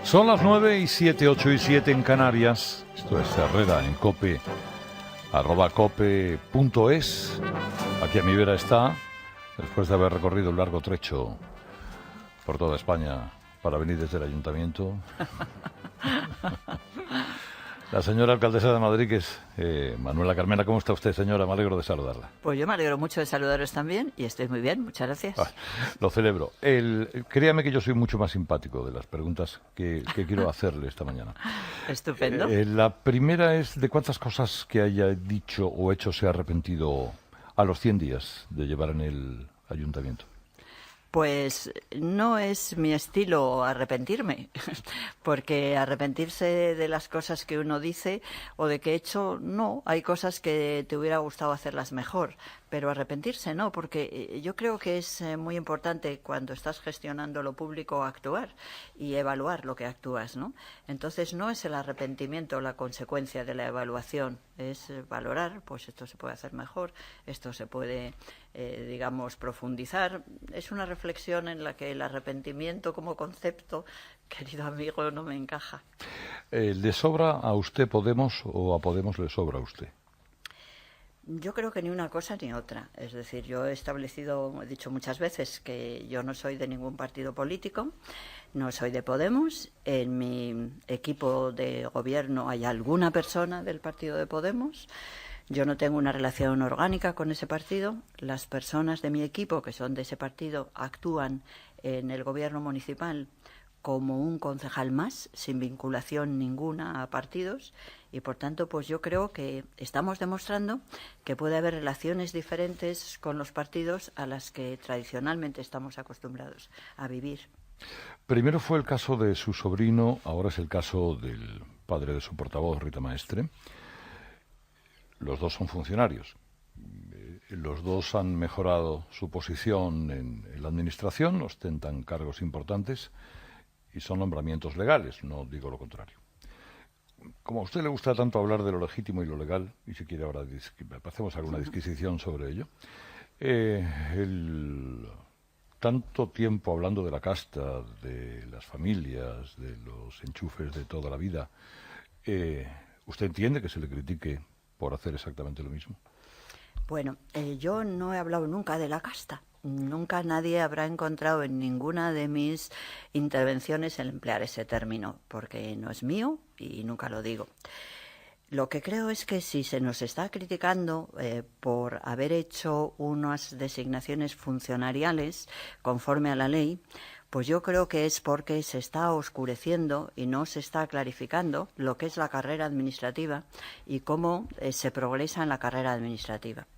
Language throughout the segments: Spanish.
Son las 9:07, 8:07 en Canarias. Esto es Herrera en COPE, @cope.es. Aquí a mi vera está, después de haber recorrido un largo trecho por toda España para venir desde el ayuntamiento. La señora alcaldesa de Madrid, que es Manuela Carmena. ¿Cómo está usted, señora? Me alegro de saludarla. Pues yo me alegro mucho de saludaros también y estoy muy bien, muchas gracias. Lo celebro. Créame que yo soy mucho más simpático de las preguntas que quiero hacerle esta mañana. Estupendo. La primera es de cuántas cosas que haya dicho o hecho se ha arrepentido a los 100 días de llevar en el ayuntamiento. Pues no es mi estilo arrepentirme, porque arrepentirse de las cosas que uno dice o de que he hecho, no. Hay cosas que te hubiera gustado hacerlas mejor, pero arrepentirse no, porque yo creo que es muy importante cuando estás gestionando lo público actuar y evaluar lo que actúas, ¿no? Entonces no es el arrepentimiento la consecuencia de la evaluación, es valorar, pues esto se puede hacer mejor, esto se puede, digamos, profundizar. Es una reflexión en la que el arrepentimiento como concepto, querido amigo, no me encaja. ¿Le sobra a usted Podemos o a Podemos le sobra a usted? Yo creo que ni una cosa ni otra. Es decir, yo he dicho muchas veces que yo no soy de ningún partido político, no soy de Podemos. En mi equipo de gobierno hay alguna persona del partido de Podemos. Yo no tengo una relación orgánica con ese partido. Las personas de mi equipo, que son de ese partido, actúan en el gobierno municipal como un concejal más, sin vinculación ninguna a partidos, y por tanto pues yo creo que estamos demostrando que puede haber relaciones diferentes con los partidos a las que tradicionalmente estamos acostumbrados a vivir. Primero fue el caso de su sobrino, ahora es el caso del padre de su portavoz, Rita Maestre. Los dos son funcionarios. Los dos han mejorado su posición en la administración, ostentan cargos importantes y son nombramientos legales, no digo lo contrario. Como a usted le gusta tanto hablar de lo legítimo y lo legal, y si quiere ahora hacemos alguna disquisición sobre ello, tanto tiempo hablando de la casta, de las familias, de los enchufes de toda la vida, ¿usted entiende que se le critique por hacer exactamente lo mismo? Bueno, yo no he hablado nunca de la casta. Nunca nadie habrá encontrado en ninguna de mis intervenciones el emplear ese término, porque no es mío y nunca lo digo. Lo que creo es que si se nos está criticando por haber hecho unas designaciones funcionariales conforme a la ley, pues yo creo que es porque se está oscureciendo y no se está clarificando lo que es la carrera administrativa y cómo se progresa en la carrera administrativa.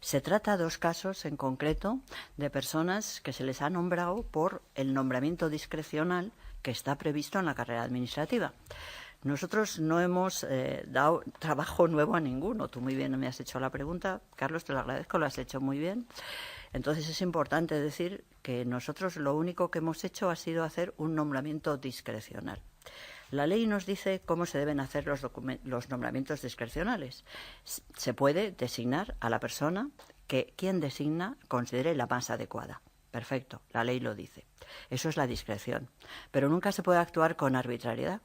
Se trata de dos casos en concreto de personas que se les ha nombrado por el nombramiento discrecional que está previsto en la carrera administrativa. Nosotros no hemos dado trabajo nuevo a ninguno. Tú muy bien me has hecho la pregunta, Carlos, te lo agradezco, lo has hecho muy bien. Entonces es importante decir que nosotros lo único que hemos hecho ha sido hacer un nombramiento discrecional. La ley nos dice cómo se deben hacer los nombramientos discrecionales. Se puede designar a la persona que quien designa considere la más adecuada. Perfecto, la ley lo dice. Eso es la discreción. Pero nunca se puede actuar con arbitrariedad.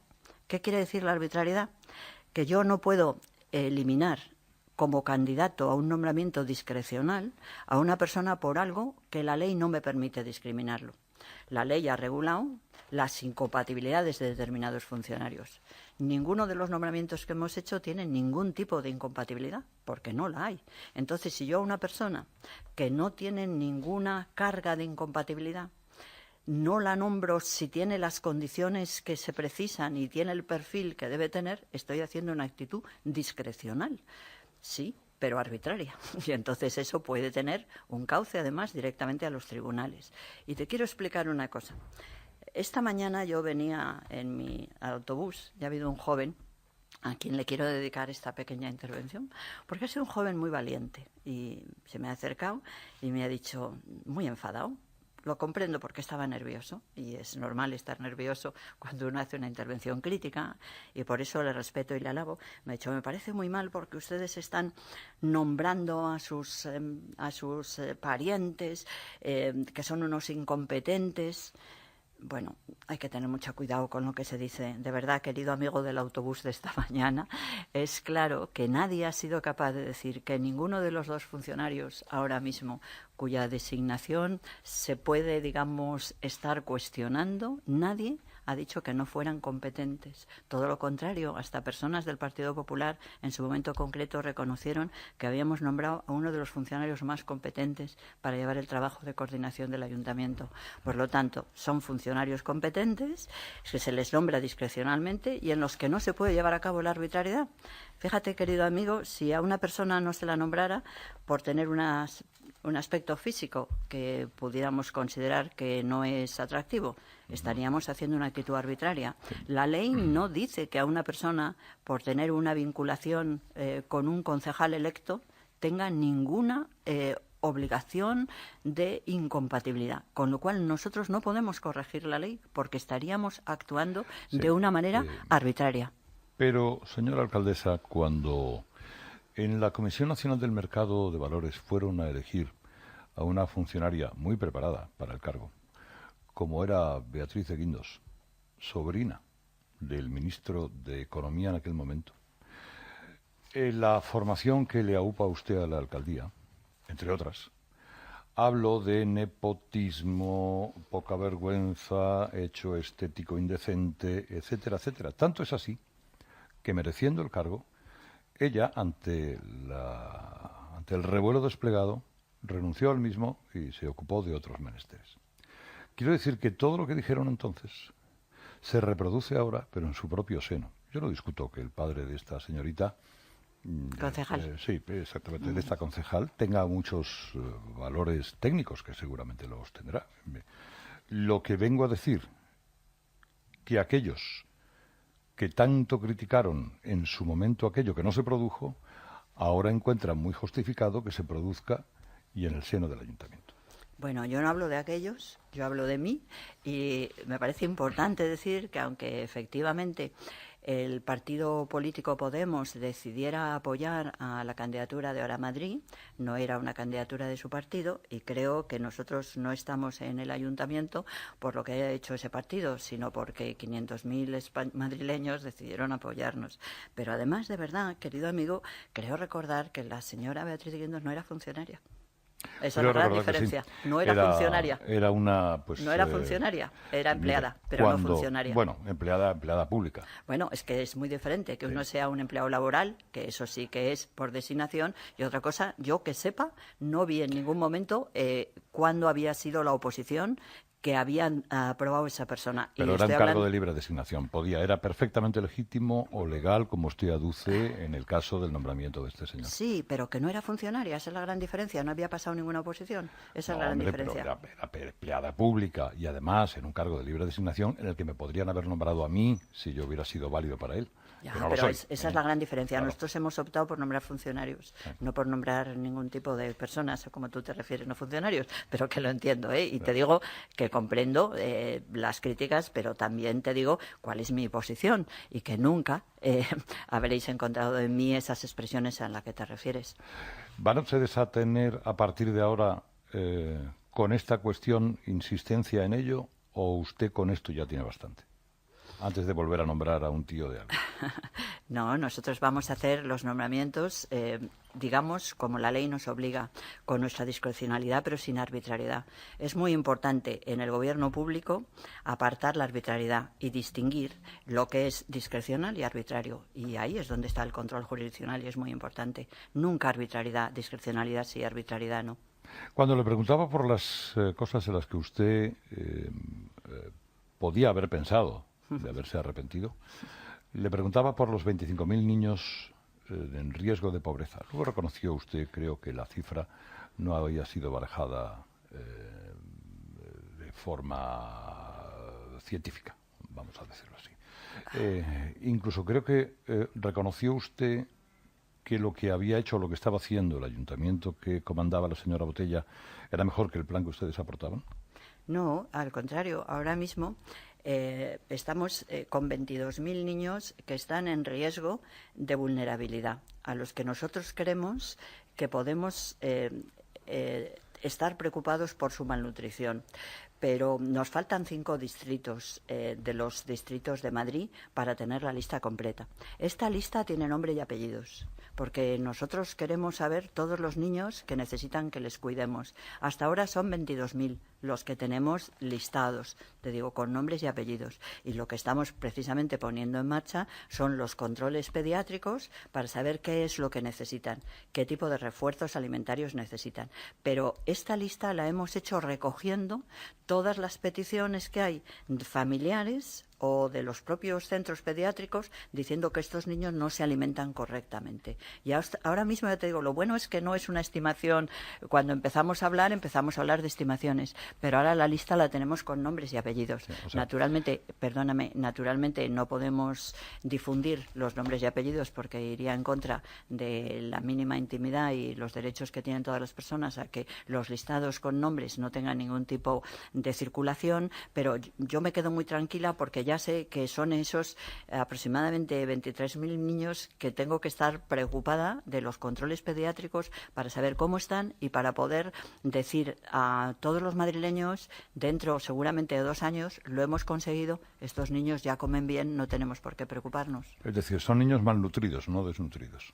¿Qué quiere decir la arbitrariedad? Que yo no puedo eliminar como candidato a un nombramiento discrecional a una persona por algo que la ley no me permite discriminarlo. La ley ha regulado las incompatibilidades de determinados funcionarios. Ninguno de los nombramientos que hemos hecho tiene ningún tipo de incompatibilidad, porque no la hay. Entonces, si yo a una persona que no tiene ninguna carga de incompatibilidad, no la nombro si tiene las condiciones que se precisan y tiene el perfil que debe tener, estoy haciendo una actitud discrecional. Sí, pero arbitraria. Y entonces eso puede tener un cauce, además, directamente a los tribunales. Y te quiero explicar una cosa. Esta mañana yo venía en mi autobús y ha habido un joven a quien le quiero dedicar esta pequeña intervención, porque ha sido un joven muy valiente y se me ha acercado y me ha dicho, muy enfadado. Lo comprendo porque estaba nervioso y es normal estar nervioso cuando uno hace una intervención crítica y por eso le respeto y le alabo. Me ha dicho, me parece muy mal porque ustedes están nombrando a sus parientes que son unos incompetentes. Bueno, hay que tener mucho cuidado con lo que se dice. De verdad, querido amigo del autobús de esta mañana, es claro que nadie ha sido capaz de decir que ninguno de los dos funcionarios ahora mismo cuya designación se puede, digamos, estar cuestionando, nadie ha dicho que no fueran competentes. Todo lo contrario, hasta personas del Partido Popular en su momento concreto reconocieron que habíamos nombrado a uno de los funcionarios más competentes para llevar el trabajo de coordinación del ayuntamiento. Por lo tanto, son funcionarios competentes que se les nombra discrecionalmente y en los que no se puede llevar a cabo la arbitrariedad. Fíjate, querido amigo, si a una persona no se la nombrara por tener un aspecto físico que pudiéramos considerar que no es atractivo, estaríamos haciendo una actitud arbitraria. La ley no dice que a una persona, por tener una vinculación con un concejal electo, tenga ninguna obligación de incompatibilidad, con lo cual nosotros no podemos corregir la ley porque estaríamos actuando de una manera arbitraria. Pero, señora alcaldesa, cuando en la Comisión Nacional del Mercado de Valores fueron a elegir a una funcionaria muy preparada para el cargo, como era Beatriz de Guindos, sobrina del ministro de Economía en aquel momento, la formación que le aupa a usted a la alcaldía, entre otras, hablo de nepotismo, poca vergüenza, hecho estético indecente, etcétera, etcétera. Tanto es así que, mereciendo el cargo, ella, ante el revuelo desplegado, renunció al mismo y se ocupó de otros menesteres. Quiero decir que todo lo que dijeron entonces se reproduce ahora, pero en su propio seno. Yo no discuto que el padre de esta señorita, Concejal. sí, exactamente, de esta concejal, tenga muchos valores técnicos, que seguramente los tendrá. Lo que vengo a decir, que aquellos que tanto criticaron en su momento aquello que no se produjo, ahora encuentran muy justificado que se produzca y en el seno del ayuntamiento. Bueno, yo no hablo de aquellos, yo hablo de mí y me parece importante decir que aunque efectivamente el partido político Podemos decidiera apoyar a la candidatura de Ahora Madrid, no era una candidatura de su partido y creo que nosotros no estamos en el ayuntamiento por lo que haya hecho ese partido, sino porque 500.000 madrileños decidieron apoyarnos. Pero además, de verdad, querido amigo, creo recordar que la señora Beatriz de Guindos no era funcionaria. Esa es la gran diferencia. Sí. No era funcionaria. Era una, pues, no era funcionaria, era empleada, pero no funcionaria. Bueno, empleada pública. Bueno, es que es muy diferente que uno sea un empleado laboral, que eso sí que es por designación, y otra cosa, yo que sepa, no vi en ningún momento cuándo había sido la oposición que habían aprobado esa persona. Pero era un cargo de libre designación. Era perfectamente legítimo o legal, como usted aduce, en el caso del nombramiento de este señor. Sí, pero que no era funcionaria, esa es la gran diferencia. No había pasado ninguna oposición, esa es la gran diferencia. Pero era empleada pública y además en un cargo de libre designación en el que me podrían haber nombrado a mí si yo hubiera sido válido para él. Ya, no pero lo soy, esa es la gran diferencia. Claro. Nosotros hemos optado por nombrar funcionarios, no por nombrar ningún tipo de personas, como tú te refieres, no funcionarios, pero que lo entiendo, ¿eh? Y te digo que comprendo las críticas, pero también te digo cuál es mi posición y que nunca habréis encontrado en mí esas expresiones a las que te refieres. ¿Van ustedes a tener a partir de ahora con esta cuestión insistencia en ello o usted con esto ya tiene bastante? Antes de volver a nombrar a un tío de algo. No, nosotros vamos a hacer los nombramientos, digamos, como la ley nos obliga, con nuestra discrecionalidad, pero sin arbitrariedad. Es muy importante en el gobierno público apartar la arbitrariedad y distinguir lo que es discrecional y arbitrario. Y ahí es donde está el control jurisdiccional y es muy importante. Nunca arbitrariedad, discrecionalidad sí, arbitrariedad no. Cuando le preguntaba por las cosas en las que usted podía haber pensado de haberse arrepentido, le preguntaba por los 25.000 niños en riesgo de pobreza. Luego reconoció usted, creo que la cifra no había sido barajada de forma científica, vamos a decirlo así. Incluso creo que reconoció usted que lo que había hecho, lo que estaba haciendo el ayuntamiento que comandaba la señora Botella, era mejor que el plan que ustedes aportaban. No, al contrario, ahora mismo estamos con 22.000 niños que están en riesgo de vulnerabilidad, a los que nosotros creemos que podemos estar preocupados por su malnutrición. pero nos faltan 5 distritos de los distritos de Madrid para tener la lista completa. Esta lista tiene nombre y apellidos, porque nosotros queremos saber todos los niños que necesitan que les cuidemos. Hasta ahora son 22.000 los que tenemos listados, te digo, con nombres y apellidos. Y lo que estamos precisamente poniendo en marcha son los controles pediátricos para saber qué es lo que necesitan, qué tipo de refuerzos alimentarios necesitan. Pero esta lista la hemos hecho recogiendo todas las peticiones que hay familiares o de los propios centros pediátricos diciendo que estos niños no se alimentan correctamente. Y ahora mismo ya te digo, lo bueno es que no es una estimación. Cuando empezamos a hablar de estimaciones, pero ahora la lista la tenemos con nombres y apellidos. Sí, o sea, naturalmente no podemos difundir los nombres y apellidos porque iría en contra de la mínima intimidad y los derechos que tienen todas las personas a que los listados con nombres no tengan ningún tipo de circulación, pero yo me quedo muy tranquila porque ya sé que son esos aproximadamente 23.000 niños que tengo que estar preocupada de los controles pediátricos para saber cómo están y para poder decir a todos los madrileños, dentro seguramente de 2 años, lo hemos conseguido, estos niños ya comen bien, no tenemos por qué preocuparnos. Es decir, son niños malnutridos, no desnutridos.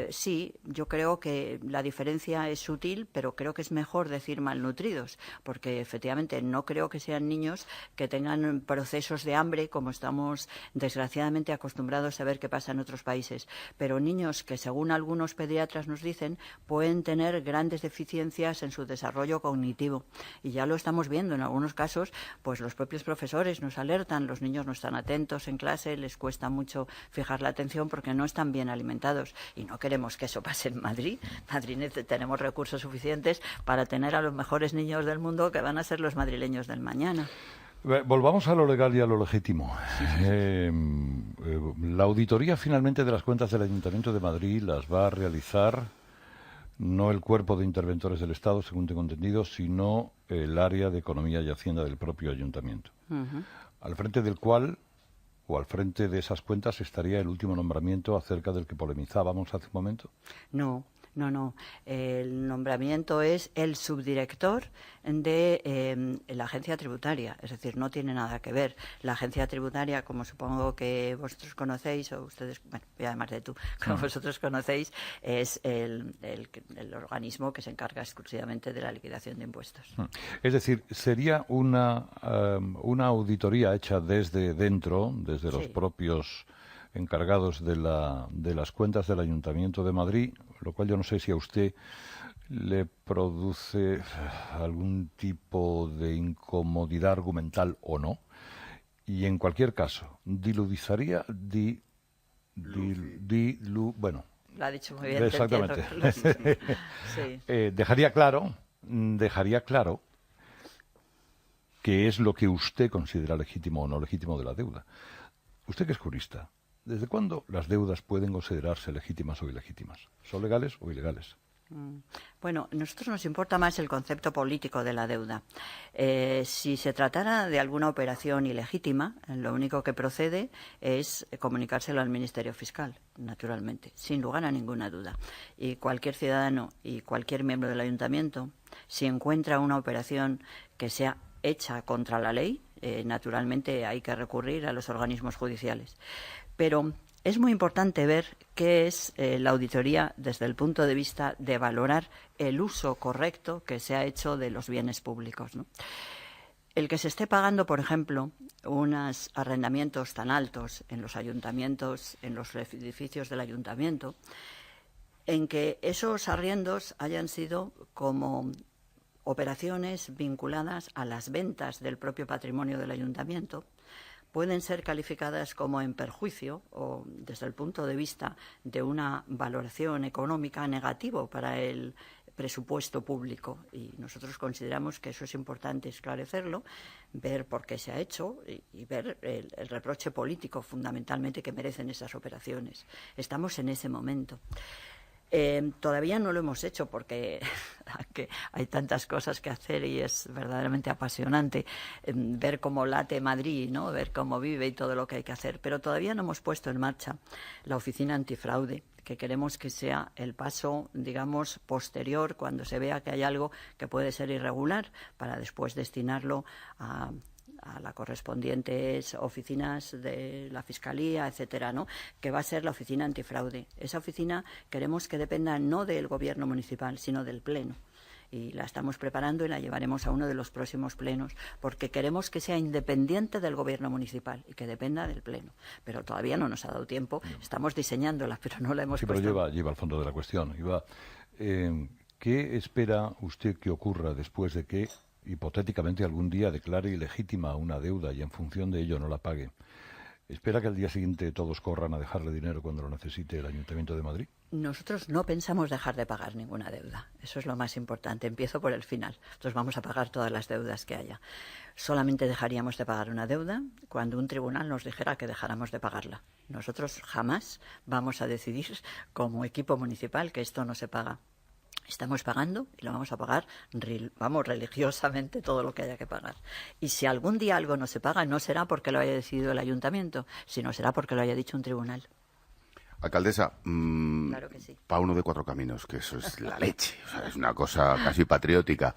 Sí, yo creo que la diferencia es sutil, pero creo que es mejor decir malnutridos, porque efectivamente no creo que sean niños que tengan procesos de hambre, como estamos desgraciadamente acostumbrados a ver que pasa en otros países, pero niños que, según algunos pediatras nos dicen, pueden tener grandes deficiencias en su desarrollo cognitivo. Y ya lo estamos viendo en algunos casos, pues los propios profesores nos alertan, los niños no están atentos en clase, les cuesta mucho fijar la atención porque no están bien alimentados. Y no queremos que eso pase en Madrid. Madrid tenemos recursos suficientes para tener a los mejores niños del mundo que van a ser los madrileños del mañana. Volvamos a lo legal y a lo legítimo. La auditoría finalmente de las cuentas del Ayuntamiento de Madrid las va a realizar no el Cuerpo de Interventores del Estado, según tengo entendido, sino el área de Economía y Hacienda del propio Ayuntamiento, al frente del cual, o al frente de esas cuentas, estaría el último nombramiento acerca del que polemizábamos hace un momento. No. El nombramiento es el subdirector de la agencia tributaria, es decir, no tiene nada que ver. La agencia tributaria, como supongo que vosotros conocéis, o ustedes, bueno, y además de tú, como vosotros conocéis, es el organismo que se encarga exclusivamente de la liquidación de impuestos. Es decir, sería una auditoría hecha desde dentro, desde los propios encargados de las cuentas del Ayuntamiento de Madrid, lo cual yo no sé si a usted le produce algún tipo de incomodidad argumental o no. Y en cualquier caso, diludizaría, bueno. Lo ha dicho muy bien. Exactamente. Sí. Dejaría claro qué es lo que usted considera legítimo o no legítimo de la deuda. Usted que es jurista, ¿desde cuándo las deudas pueden considerarse legítimas o ilegítimas? ¿Son legales o ilegales? Bueno, a nosotros nos importa más el concepto político de la deuda. Si se tratara de alguna operación ilegítima, lo único que procede es comunicárselo al Ministerio Fiscal, naturalmente, sin lugar a ninguna duda. Y cualquier ciudadano y cualquier miembro del Ayuntamiento, si encuentra una operación que sea hecha contra la ley, naturalmente hay que recurrir a los organismos judiciales. Pero es muy importante ver qué es la auditoría desde el punto de vista de valorar el uso correcto que se ha hecho de los bienes públicos, ¿no? El que se esté pagando, por ejemplo, unos arrendamientos tan altos en los ayuntamientos, en los edificios del ayuntamiento, en que esos arriendos hayan sido como operaciones vinculadas a las ventas del propio patrimonio del ayuntamiento, pueden ser calificadas como en perjuicio o desde el punto de vista de una valoración económica negativo para el presupuesto público. Y nosotros consideramos que eso es importante esclarecerlo, ver por qué se ha hecho y ver el reproche político fundamentalmente que merecen esas operaciones. Estamos en ese momento. Todavía no lo hemos hecho porque hay tantas cosas que hacer y es verdaderamente apasionante ver cómo late Madrid, ¿no? Ver cómo vive y todo lo que hay que hacer. Pero todavía no hemos puesto en marcha la oficina antifraude, que queremos que sea el paso, digamos, posterior, cuando se vea que hay algo que puede ser irregular, para después destinarlo a las correspondientes oficinas de la Fiscalía, etcétera, ¿no? Que va a ser la oficina antifraude. Esa oficina queremos que dependa no del Gobierno municipal, sino del Pleno. Y la estamos preparando y la llevaremos a uno de los próximos plenos, porque queremos que sea independiente del Gobierno municipal y que dependa del Pleno. Pero todavía no nos ha dado tiempo, estamos diseñándola, pero no la hemos puesto. Pero lleva al fondo de la cuestión. ¿Qué espera usted que ocurra después de que, hipotéticamente, algún día declare ilegítima una deuda y en función de ello no la pague? ¿Espera que al día siguiente todos corran a dejarle dinero cuando lo necesite el Ayuntamiento de Madrid? Nosotros no pensamos dejar de pagar ninguna deuda. Eso es lo más importante. Empiezo por el final. Nosotros vamos a pagar todas las deudas que haya. Solamente dejaríamos de pagar una deuda cuando un tribunal nos dijera que dejáramos de pagarla. Nosotros jamás vamos a decidir como equipo municipal que esto no se paga. Estamos pagando y lo vamos a pagar, religiosamente todo lo que haya que pagar. Y si algún día algo no se paga, no será porque lo haya decidido el ayuntamiento, sino será porque lo haya dicho un tribunal. Alcaldesa, Claro que sí. Pauno de Cuatro Caminos, que eso es la leche, o sea, es una cosa casi patriótica.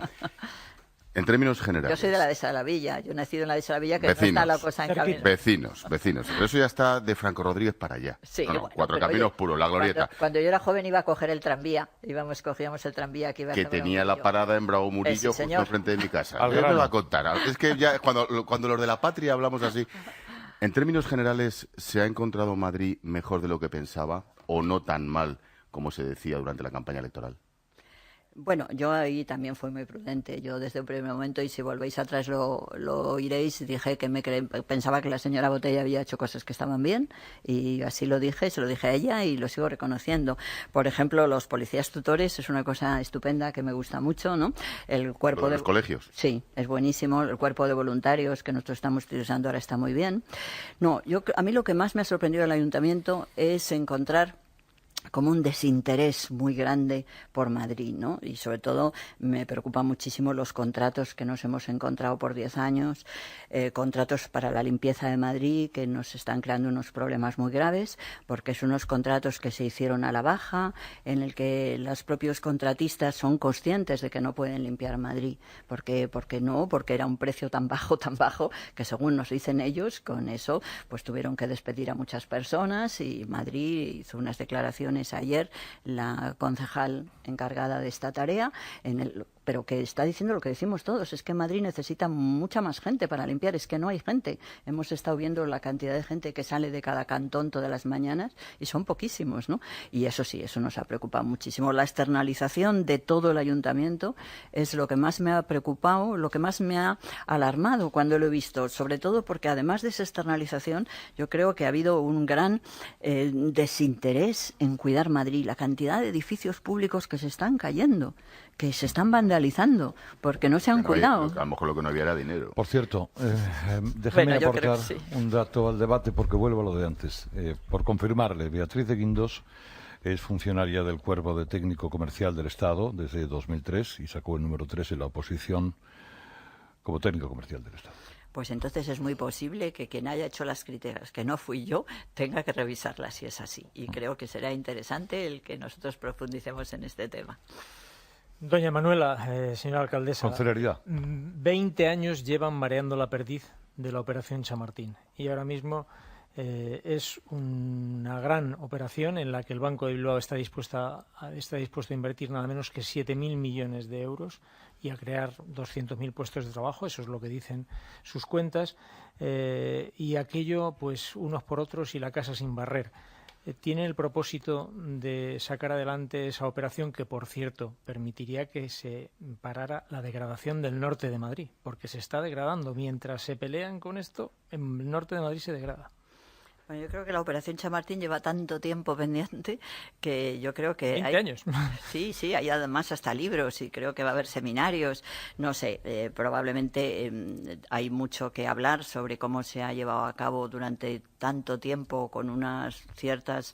En términos generales. Yo soy de la de Salavilla, yo he nacido en la de Salavilla, que vecinos, no está la cosa en camino. Vecinos. Pero eso ya está de Franco Rodríguez para allá. Sí, bueno, bueno, Cuatro Caminos oye, puro, la glorieta. Cuando yo era joven iba a coger el tranvía, cogíamos el tranvía que iba que hasta tenía Bravo la parada en Bravo Murillo, sí, justo señor. enfrente de mi casa. Al Él me grano. va a contar. Es que ya cuando los de la patria hablamos así. En términos generales, ¿se ha encontrado Madrid mejor de lo que pensaba o no tan mal como se decía durante la campaña electoral? Bueno, yo ahí también fui muy prudente. Yo desde un primer momento, y si volvéis atrás lo oiréis, dije que pensaba que la señora Botella había hecho cosas que estaban bien, y así lo dije, se lo dije a ella y lo sigo reconociendo. Por ejemplo, los policías tutores es una cosa estupenda que me gusta mucho, ¿no? El cuerpo de los colegios. Sí, es buenísimo. El cuerpo de voluntarios que nosotros estamos utilizando ahora está muy bien. No, a mí lo que más me ha sorprendido del ayuntamiento es encontrar como un desinterés muy grande por Madrid, ¿no? Y sobre todo me preocupan muchísimo los contratos que nos hemos encontrado por 10 años, contratos para la limpieza de Madrid que nos están creando unos problemas muy graves, porque son unos contratos que se hicieron a la baja, en el que los propios contratistas son conscientes de que no pueden limpiar Madrid, porque era un precio tan bajo, que según nos dicen ellos, con eso pues tuvieron que despedir a muchas personas, y Madrid hizo unas declaraciones ayer, la concejal encargada de esta tarea, pero que está diciendo lo que decimos todos, es que Madrid necesita mucha más gente para limpiar, es que no hay gente. Hemos estado viendo la cantidad de gente que sale de cada cantón todas las mañanas y son poquísimos, ¿no? Y eso sí, eso nos ha preocupado muchísimo. La externalización de todo el ayuntamiento es lo que más me ha preocupado, lo que más me ha alarmado cuando lo he visto, sobre todo porque además de esa externalización, yo creo que ha habido un gran desinterés en cuidar Madrid, la cantidad de edificios públicos que se están cayendo, que se están vandalizando, porque no se han cuidado. A lo mejor lo que no había era dinero. Por cierto, déjeme Bueno, aportar sí. un dato al debate, porque vuelvo a lo de antes. Por confirmarle, Beatriz de Guindos es funcionaria del Cuerpo de Técnico Comercial del Estado desde 2003 y sacó el número 3 en la oposición como técnico comercial del Estado. Pues entonces es muy posible que quien haya hecho las críticas, que no fui yo, tenga que revisarlas si es así. Y creo que será interesante el que nosotros profundicemos en este tema. Doña Manuela, señora alcaldesa, Con celeridad. 20 años llevan mareando la perdiz de la Operación Chamartín y ahora mismo es una gran operación en la que el Banco de Bilbao está dispuesto a invertir nada menos que 7.000 millones de euros y a crear 200.000 puestos de trabajo, eso es lo que dicen sus cuentas, y aquello pues unos por otros y la casa sin barrer. Tiene el propósito de sacar adelante esa operación que, por cierto, permitiría que se parara la degradación del norte de Madrid, porque se está degradando. Mientras se pelean con esto, en el norte de Madrid se degrada. Bueno, yo creo que la Operación Chamartín lleva tanto tiempo pendiente que yo creo que 20 años. Sí, hay además hasta libros y creo que va a haber seminarios. No sé, probablemente hay mucho que hablar sobre cómo se ha llevado a cabo durante tanto tiempo con unas ciertas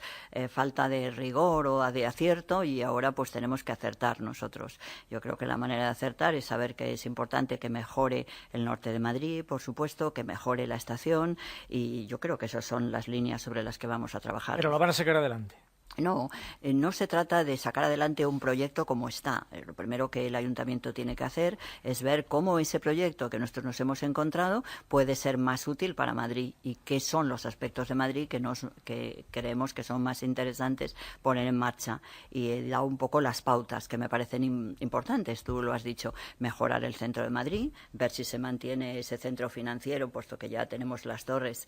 falta de rigor o de acierto, y ahora pues tenemos que acertar nosotros. Yo creo que la manera de acertar es saber que es importante que mejore el norte de Madrid, por supuesto, que mejore la estación, y yo creo que esas son las líneas sobre las que vamos a trabajar. Pero lo van a sacar adelante. No, no se trata de sacar adelante un proyecto como está. Lo primero que el ayuntamiento tiene que hacer es ver cómo ese proyecto que nosotros nos hemos encontrado puede ser más útil para Madrid y qué son los aspectos de Madrid que creemos que son más interesantes poner en marcha. Y he dado un poco las pautas que me parecen importantes. Tú lo has dicho, mejorar el centro de Madrid, ver si se mantiene ese centro financiero, puesto que ya tenemos las torres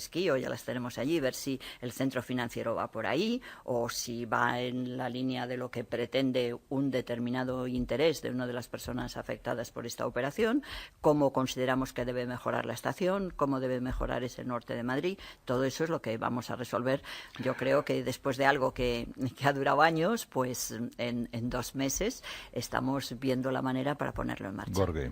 Kio, ya las tenemos allí, ver si el centro financiero va por ahí, o si va en la línea de lo que pretende un determinado interés de una de las personas afectadas por esta operación, cómo consideramos que debe mejorar la estación, cómo debe mejorar ese norte de Madrid. Todo eso es lo que vamos a resolver. Yo creo que después de algo que ha durado años, pues en 2 meses estamos viendo la manera para ponerlo en marcha. Jorge.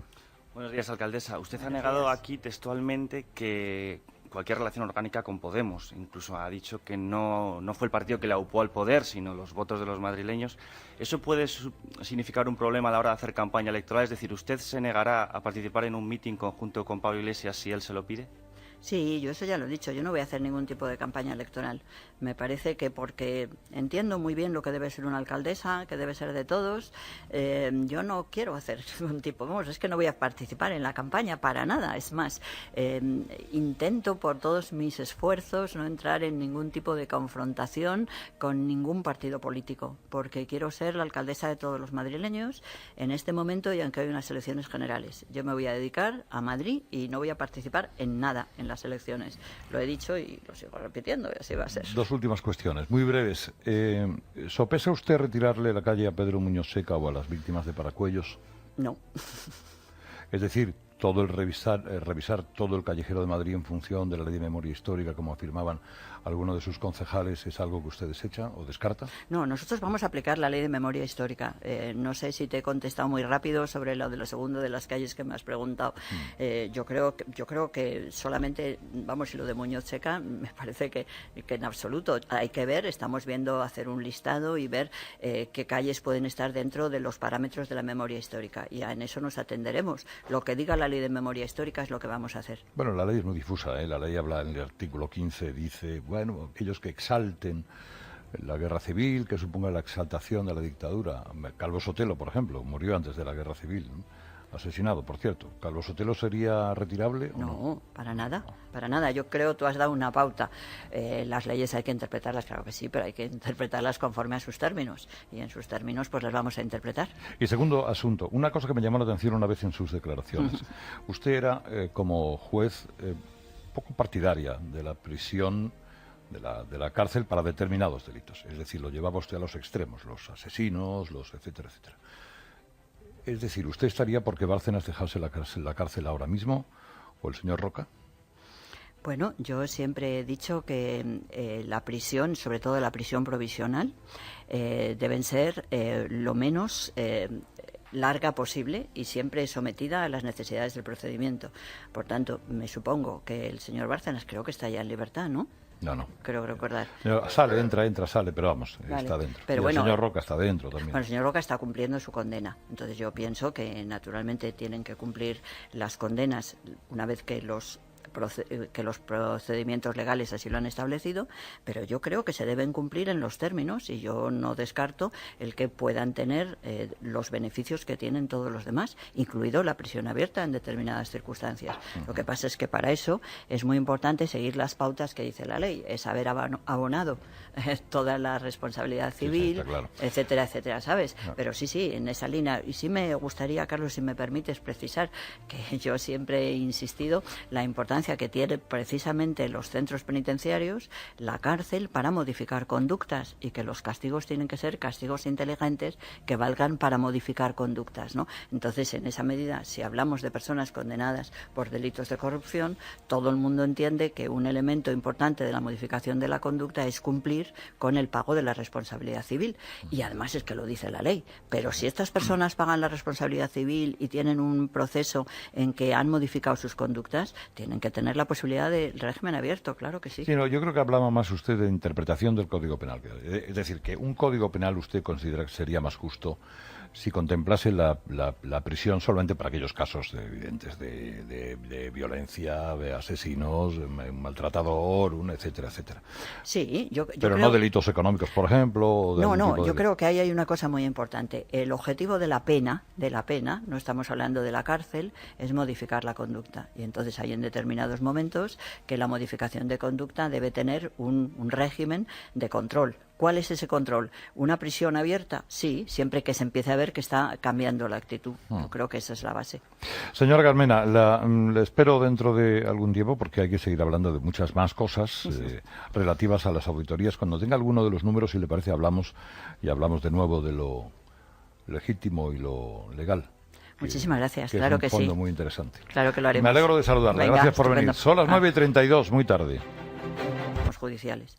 Buenos días, alcaldesa. Usted ha negado aquí textualmente que cualquier relación orgánica con Podemos. Incluso ha dicho que no fue el partido que le aupó al poder, sino los votos de los madrileños. ¿Eso puede significar un problema a la hora de hacer campaña electoral? Es decir, ¿usted se negará a participar en un mitin conjunto con Pablo Iglesias si él se lo pide? Sí, yo eso ya lo he dicho, yo no voy a hacer ningún tipo de campaña electoral. Me parece que porque entiendo muy bien lo que debe ser una alcaldesa, que debe ser de todos, yo no quiero hacer ningún tipo, es que no voy a participar en la campaña para nada. Es más, intento por todos mis esfuerzos no entrar en ningún tipo de confrontación con ningún partido político, porque quiero ser la alcaldesa de todos los madrileños en este momento y aunque hay unas elecciones generales. Yo me voy a dedicar a Madrid y no voy a participar en nada en las elecciones. Lo he dicho y lo sigo repitiendo y así va a ser. Dos últimas cuestiones, muy breves. ¿Sopesa usted retirarle la calle a Pedro Muñoz Seca o a las víctimas de Paracuellos? No. Es decir, todo el revisar todo el callejero de Madrid en función de la ley de memoria histórica, como afirmaban algunos de sus concejales, ¿es algo que usted desecha o descarta? No, nosotros vamos a aplicar la ley de memoria histórica. No sé si te he contestado muy rápido sobre lo segundo de las calles que me has preguntado. Yo creo que solamente, y lo de Muñoz Seca, me parece que en absoluto hay que ver, estamos viendo hacer un listado y ver qué calles pueden estar dentro de los parámetros de la memoria histórica. Y en eso nos atenderemos. Lo que diga la ley de memoria histórica es lo que vamos a hacer. Bueno, la ley es muy difusa, ¿eh? La ley habla en el artículo 15, dice, bueno, aquellos que exalten la guerra civil, que suponga la exaltación de la dictadura. Calvo Sotelo, por ejemplo, murió antes de la guerra civil, ¿no? Asesinado, por cierto. ¿Calvo Sotelo sería retirable o no? No, para nada, para nada. Yo creo, tú has dado una pauta. Las leyes hay que interpretarlas, claro que sí, pero hay que interpretarlas conforme a sus términos. Y en sus términos, pues las vamos a interpretar. Y segundo asunto, una cosa que me llamó la atención una vez en sus declaraciones. Usted era, como juez, poco partidaria de la prisión, de la cárcel para determinados delitos. Es decir, lo llevaba usted a los extremos, los asesinos, los etcétera, etcétera. Es decir, ¿usted estaría porque Bárcenas dejase la cárcel ahora mismo o el señor Roca? Bueno, yo siempre he dicho que la prisión, sobre todo la prisión provisional, deben ser lo menos larga posible y siempre sometida a las necesidades del procedimiento. Por tanto, me supongo que el señor Bárcenas creo que está ya en libertad, ¿no? No. Creo recordar. Sale, entra, sale, pero vamos, vale. Está dentro. Pero y bueno, el señor Roca está dentro también. Bueno, el señor Roca está cumpliendo su condena. Entonces yo pienso que naturalmente tienen que cumplir las condenas una vez que los procedimientos legales así lo han establecido, pero yo creo que se deben cumplir en los términos y yo no descarto el que puedan tener los beneficios que tienen todos los demás, incluido la prisión abierta en determinadas circunstancias. Lo que pasa es que para eso es muy importante seguir las pautas que dice la ley, es haber abonado toda la responsabilidad civil, sí, claro. etcétera, etcétera, ¿sabes? No. Pero sí, en esa línea. Y sí me gustaría, Carlos, si me permites precisar que yo siempre he insistido la importancia que tienen precisamente los centros penitenciarios, la cárcel, para modificar conductas y que los castigos tienen que ser castigos inteligentes que valgan para modificar conductas, ¿no? Entonces, en esa medida, si hablamos de personas condenadas por delitos de corrupción, todo el mundo entiende que un elemento importante de la modificación de la conducta es cumplir con el pago de la responsabilidad civil. Y además es que lo dice la ley. Pero si estas personas pagan la responsabilidad civil y tienen un proceso en que han modificado sus conductas, tienen que tener la posibilidad del régimen abierto, claro que sí. Sí, no, yo creo que hablaba más usted de interpretación del Código Penal. Es decir, que un Código Penal usted considera que sería más justo si contemplase la prisión solamente para aquellos casos evidentes de violencia, de asesinos, un maltratador, etcétera, etcétera. Sí, yo Pero creo... no delitos económicos, por ejemplo. O de algún tipo de Yo creo que ahí hay una cosa muy importante. El objetivo de la pena, no estamos hablando de la cárcel, es modificar la conducta. Y entonces hay en determinados momentos que la modificación de conducta debe tener un régimen de control. ¿Cuál es ese control? ¿Una prisión abierta? Sí, siempre que se empiece a ver que está cambiando la actitud. Yo creo que esa es la base. Señora Carmena, le espero dentro de algún tiempo porque hay que seguir hablando de muchas más cosas relativas a las auditorías. Cuando tenga alguno de los números, si le parece, hablamos de nuevo de lo legítimo y lo legal. Muchísimas gracias, que claro es que un fondo sí. muy interesante. Claro que lo haremos. Me alegro de saludarla. Venga, Gracias por estupendo. venir. Son las 9:32, muy tarde. Los judiciales.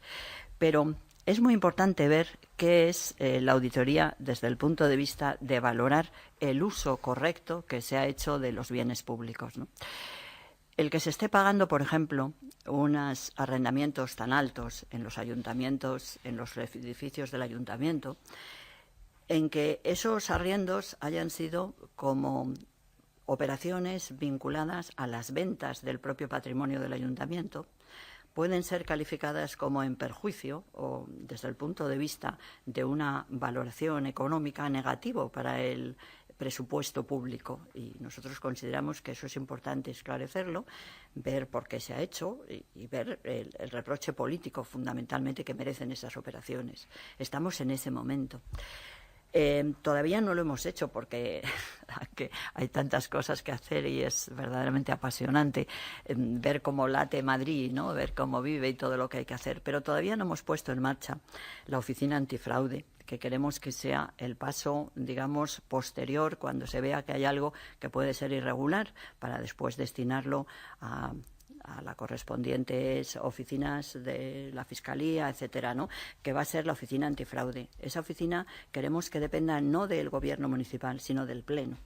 Pero es muy importante ver qué es la auditoría desde el punto de vista de valorar el uso correcto que se ha hecho de los bienes públicos, ¿no? El que se esté pagando, por ejemplo, unos arrendamientos tan altos en los ayuntamientos, en los edificios del ayuntamiento, en que esos arriendos hayan sido como operaciones vinculadas a las ventas del propio patrimonio del ayuntamiento, pueden ser calificadas como en perjuicio o desde el punto de vista de una valoración económica negativo para el presupuesto público. Y nosotros consideramos que eso es importante esclarecerlo, ver por qué se ha hecho y ver el reproche político fundamentalmente que merecen esas operaciones. Estamos en ese momento. Todavía no lo hemos hecho porque hay tantas cosas que hacer y es verdaderamente apasionante ver cómo late Madrid, ¿no? Ver cómo vive y todo lo que hay que hacer. Pero todavía no hemos puesto en marcha la oficina antifraude, que queremos que sea el paso, digamos, posterior cuando se vea que hay algo que puede ser irregular para después destinarlo a las correspondientes oficinas de la Fiscalía, etcétera, ¿no? Que va a ser la oficina antifraude. Esa oficina queremos que dependa no del Gobierno municipal, sino del Pleno.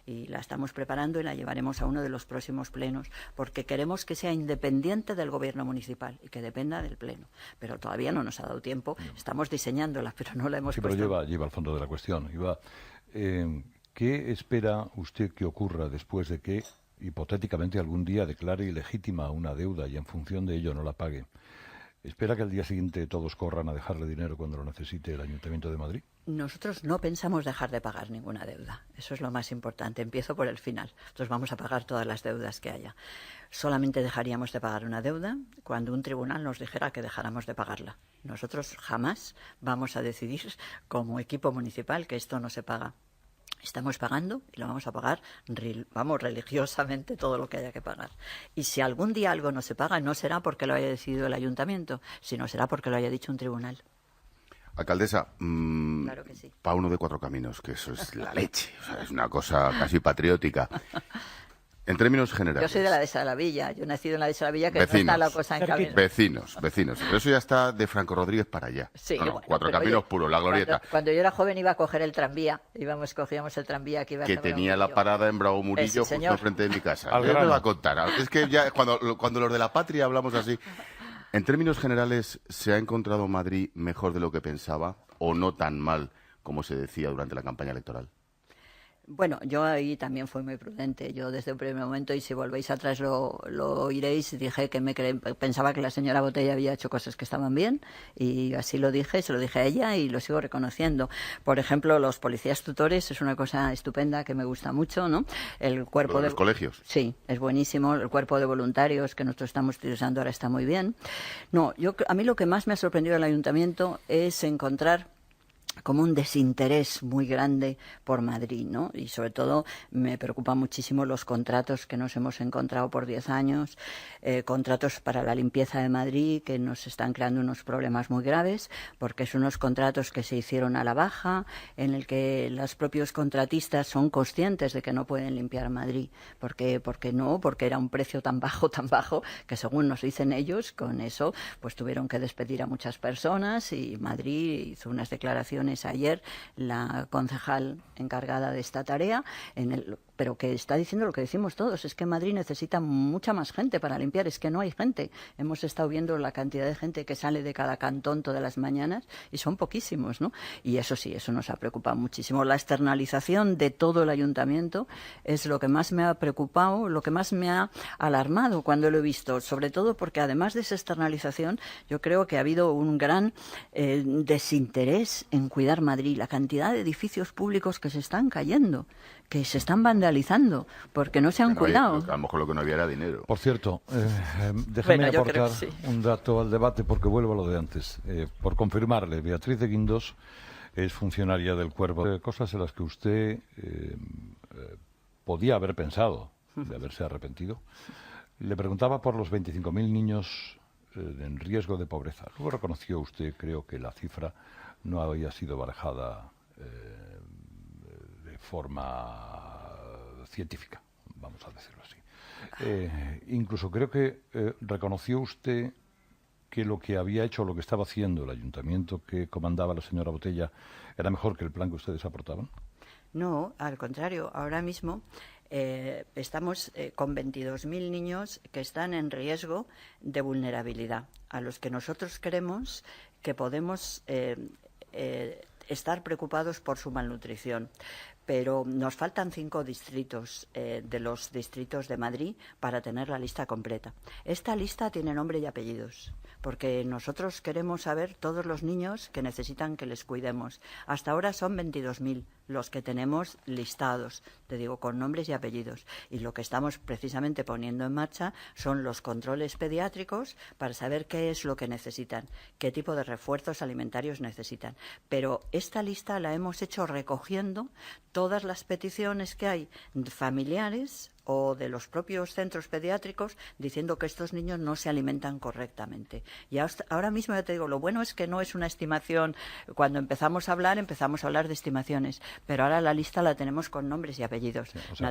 Y la estamos preparando y la llevaremos a uno de los próximos plenos, porque queremos que sea independiente del Gobierno municipal y que dependa del Pleno. Pero todavía no nos ha dado tiempo, estamos diseñándola, pero no la hemos puesto. Sí, pero lleva al fondo de la cuestión. ¿Qué espera usted que ocurra después de que hipotéticamente algún día declare ilegítima una deuda y en función de ello no la pague? ¿Espera que al día siguiente todos corran a dejarle dinero cuando lo necesite el Ayuntamiento de Madrid? Nosotros no pensamos dejar de pagar ninguna deuda. Eso es lo más importante. Empiezo por el final. Nosotros vamos a pagar todas las deudas que haya. Solamente dejaríamos de pagar una deuda cuando un tribunal nos dijera que dejáramos de pagarla. Nosotros jamás vamos a decidir como equipo municipal que esto no se paga. Estamos pagando y lo vamos a pagar, religiosamente todo lo que haya que pagar. Y si algún día algo no se paga, no será porque lo haya decidido el ayuntamiento, sino será porque lo haya dicho un tribunal. Alcaldesa, Claro que sí. Pauno de Cuatro Caminos, que eso es la leche, o sea, es una cosa casi patriótica. En términos generales. Yo soy de la de Salavilla, yo he nacido en la de Salavilla, que Vecinos. no está la cosa en camino. Vecinos. Pero eso ya está de Franco Rodríguez para allá. Sí, No, bueno, Cuatro pero Caminos oye, puro, la glorieta. Cuando yo era joven iba a coger el tranvía, cogíamos el tranvía que iba Que hasta Bravo tenía la Murillo. parada en Bravo Murillo Sí, justo señor. enfrente de mi casa. Al Él me grano. va a contar. Es que ya cuando los de la patria hablamos así. En términos generales, ¿se ha encontrado Madrid mejor de lo que pensaba o no tan mal como se decía durante la campaña electoral? Bueno, yo ahí también fui muy prudente. Yo desde un primer momento, y si volvéis atrás lo oiréis, dije que pensaba que la señora Botella había hecho cosas que estaban bien y así lo dije, se lo dije a ella y lo sigo reconociendo. Por ejemplo, los policías tutores es una cosa estupenda que me gusta mucho, ¿no? El cuerpo Lo de los colegios. Sí, es buenísimo. El cuerpo de voluntarios que nosotros estamos utilizando ahora está muy bien. No, a mí lo que más me ha sorprendido del ayuntamiento es encontrar como un desinterés muy grande por Madrid, ¿no? Y sobre todo me preocupan muchísimo los contratos que nos hemos encontrado por 10 años, contratos para la limpieza de Madrid que nos están creando unos problemas muy graves, porque son unos contratos que se hicieron a la baja, en el que los propios contratistas son conscientes de que no pueden limpiar Madrid, porque era un precio tan bajo, que según nos dicen ellos, con eso pues tuvieron que despedir a muchas personas y Madrid hizo unas declaraciones ayer, la concejal encargada de esta tarea, pero que está diciendo lo que decimos todos, es que Madrid necesita mucha más gente para limpiar, es que no hay gente. Hemos estado viendo la cantidad de gente que sale de cada cantón todas las mañanas y son poquísimos, ¿no? Y eso sí, eso nos ha preocupado muchísimo. La externalización de todo el ayuntamiento es lo que más me ha preocupado, lo que más me ha alarmado cuando lo he visto, sobre todo porque además de esa externalización, yo creo que ha habido un gran desinterés en cuidar Madrid, la cantidad de edificios públicos que se están cayendo, que se están vandalizando, porque no se han cuidado. A lo mejor lo que no había era dinero. Por cierto, déjame Bueno, yo creo aportar que sí. un dato al debate porque vuelvo a lo de antes. Por confirmarle, Beatriz de Guindos es funcionaria del Cuerpo. Cosas en las que usted podía haber pensado de haberse arrepentido. Le preguntaba por los 25.000 niños en riesgo de pobreza. Luego reconoció usted, creo que la cifra no había sido barajada de forma científica, vamos a decirlo así. Incluso creo que reconoció usted que lo que había hecho, lo que estaba haciendo el ayuntamiento que comandaba la señora Botella era mejor que el plan que ustedes aportaban. No, al contrario, ahora mismo estamos con 22.000 niños que están en riesgo de vulnerabilidad, a los que nosotros creemos que podemos estar preocupados por su malnutrición. Pero nos faltan 5 distritos de los distritos de Madrid para tener la lista completa. Esta lista tiene nombre y apellidos, porque nosotros queremos saber todos los niños que necesitan que les cuidemos. Hasta ahora son 22.000 los que tenemos listados, te digo, con nombres y apellidos. Y lo que estamos precisamente poniendo en marcha son los controles pediátricos para saber qué es lo que necesitan, qué tipo de refuerzos alimentarios necesitan. Pero esta lista la hemos hecho recogiendo todas las peticiones que hay familiares o de los propios centros pediátricos diciendo que estos niños no se alimentan correctamente. Y ahora mismo ya te digo, lo bueno es que no es una estimación. Cuando empezamos a hablar de estimaciones, pero ahora la lista la tenemos con nombres y apellidos. Sí, o sea,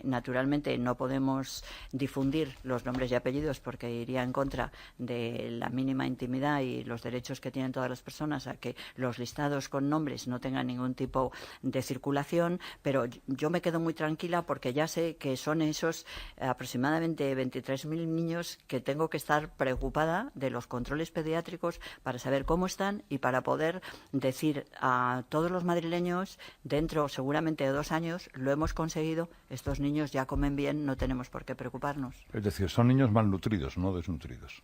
naturalmente no podemos difundir los nombres y apellidos porque iría en contra de la mínima intimidad y los derechos que tienen todas las personas a que los listados con nombres no tengan ningún tipo de circulación, pero yo me quedo muy tranquila porque ya sé que son esos aproximadamente 23.000 niños que tengo que estar preocupada de los controles pediátricos para saber cómo están y para poder decir a todos los madrileños, dentro seguramente de 2 años, lo hemos conseguido, estos niños ya comen bien, no tenemos por qué preocuparnos. Es decir, son niños malnutridos, no desnutridos.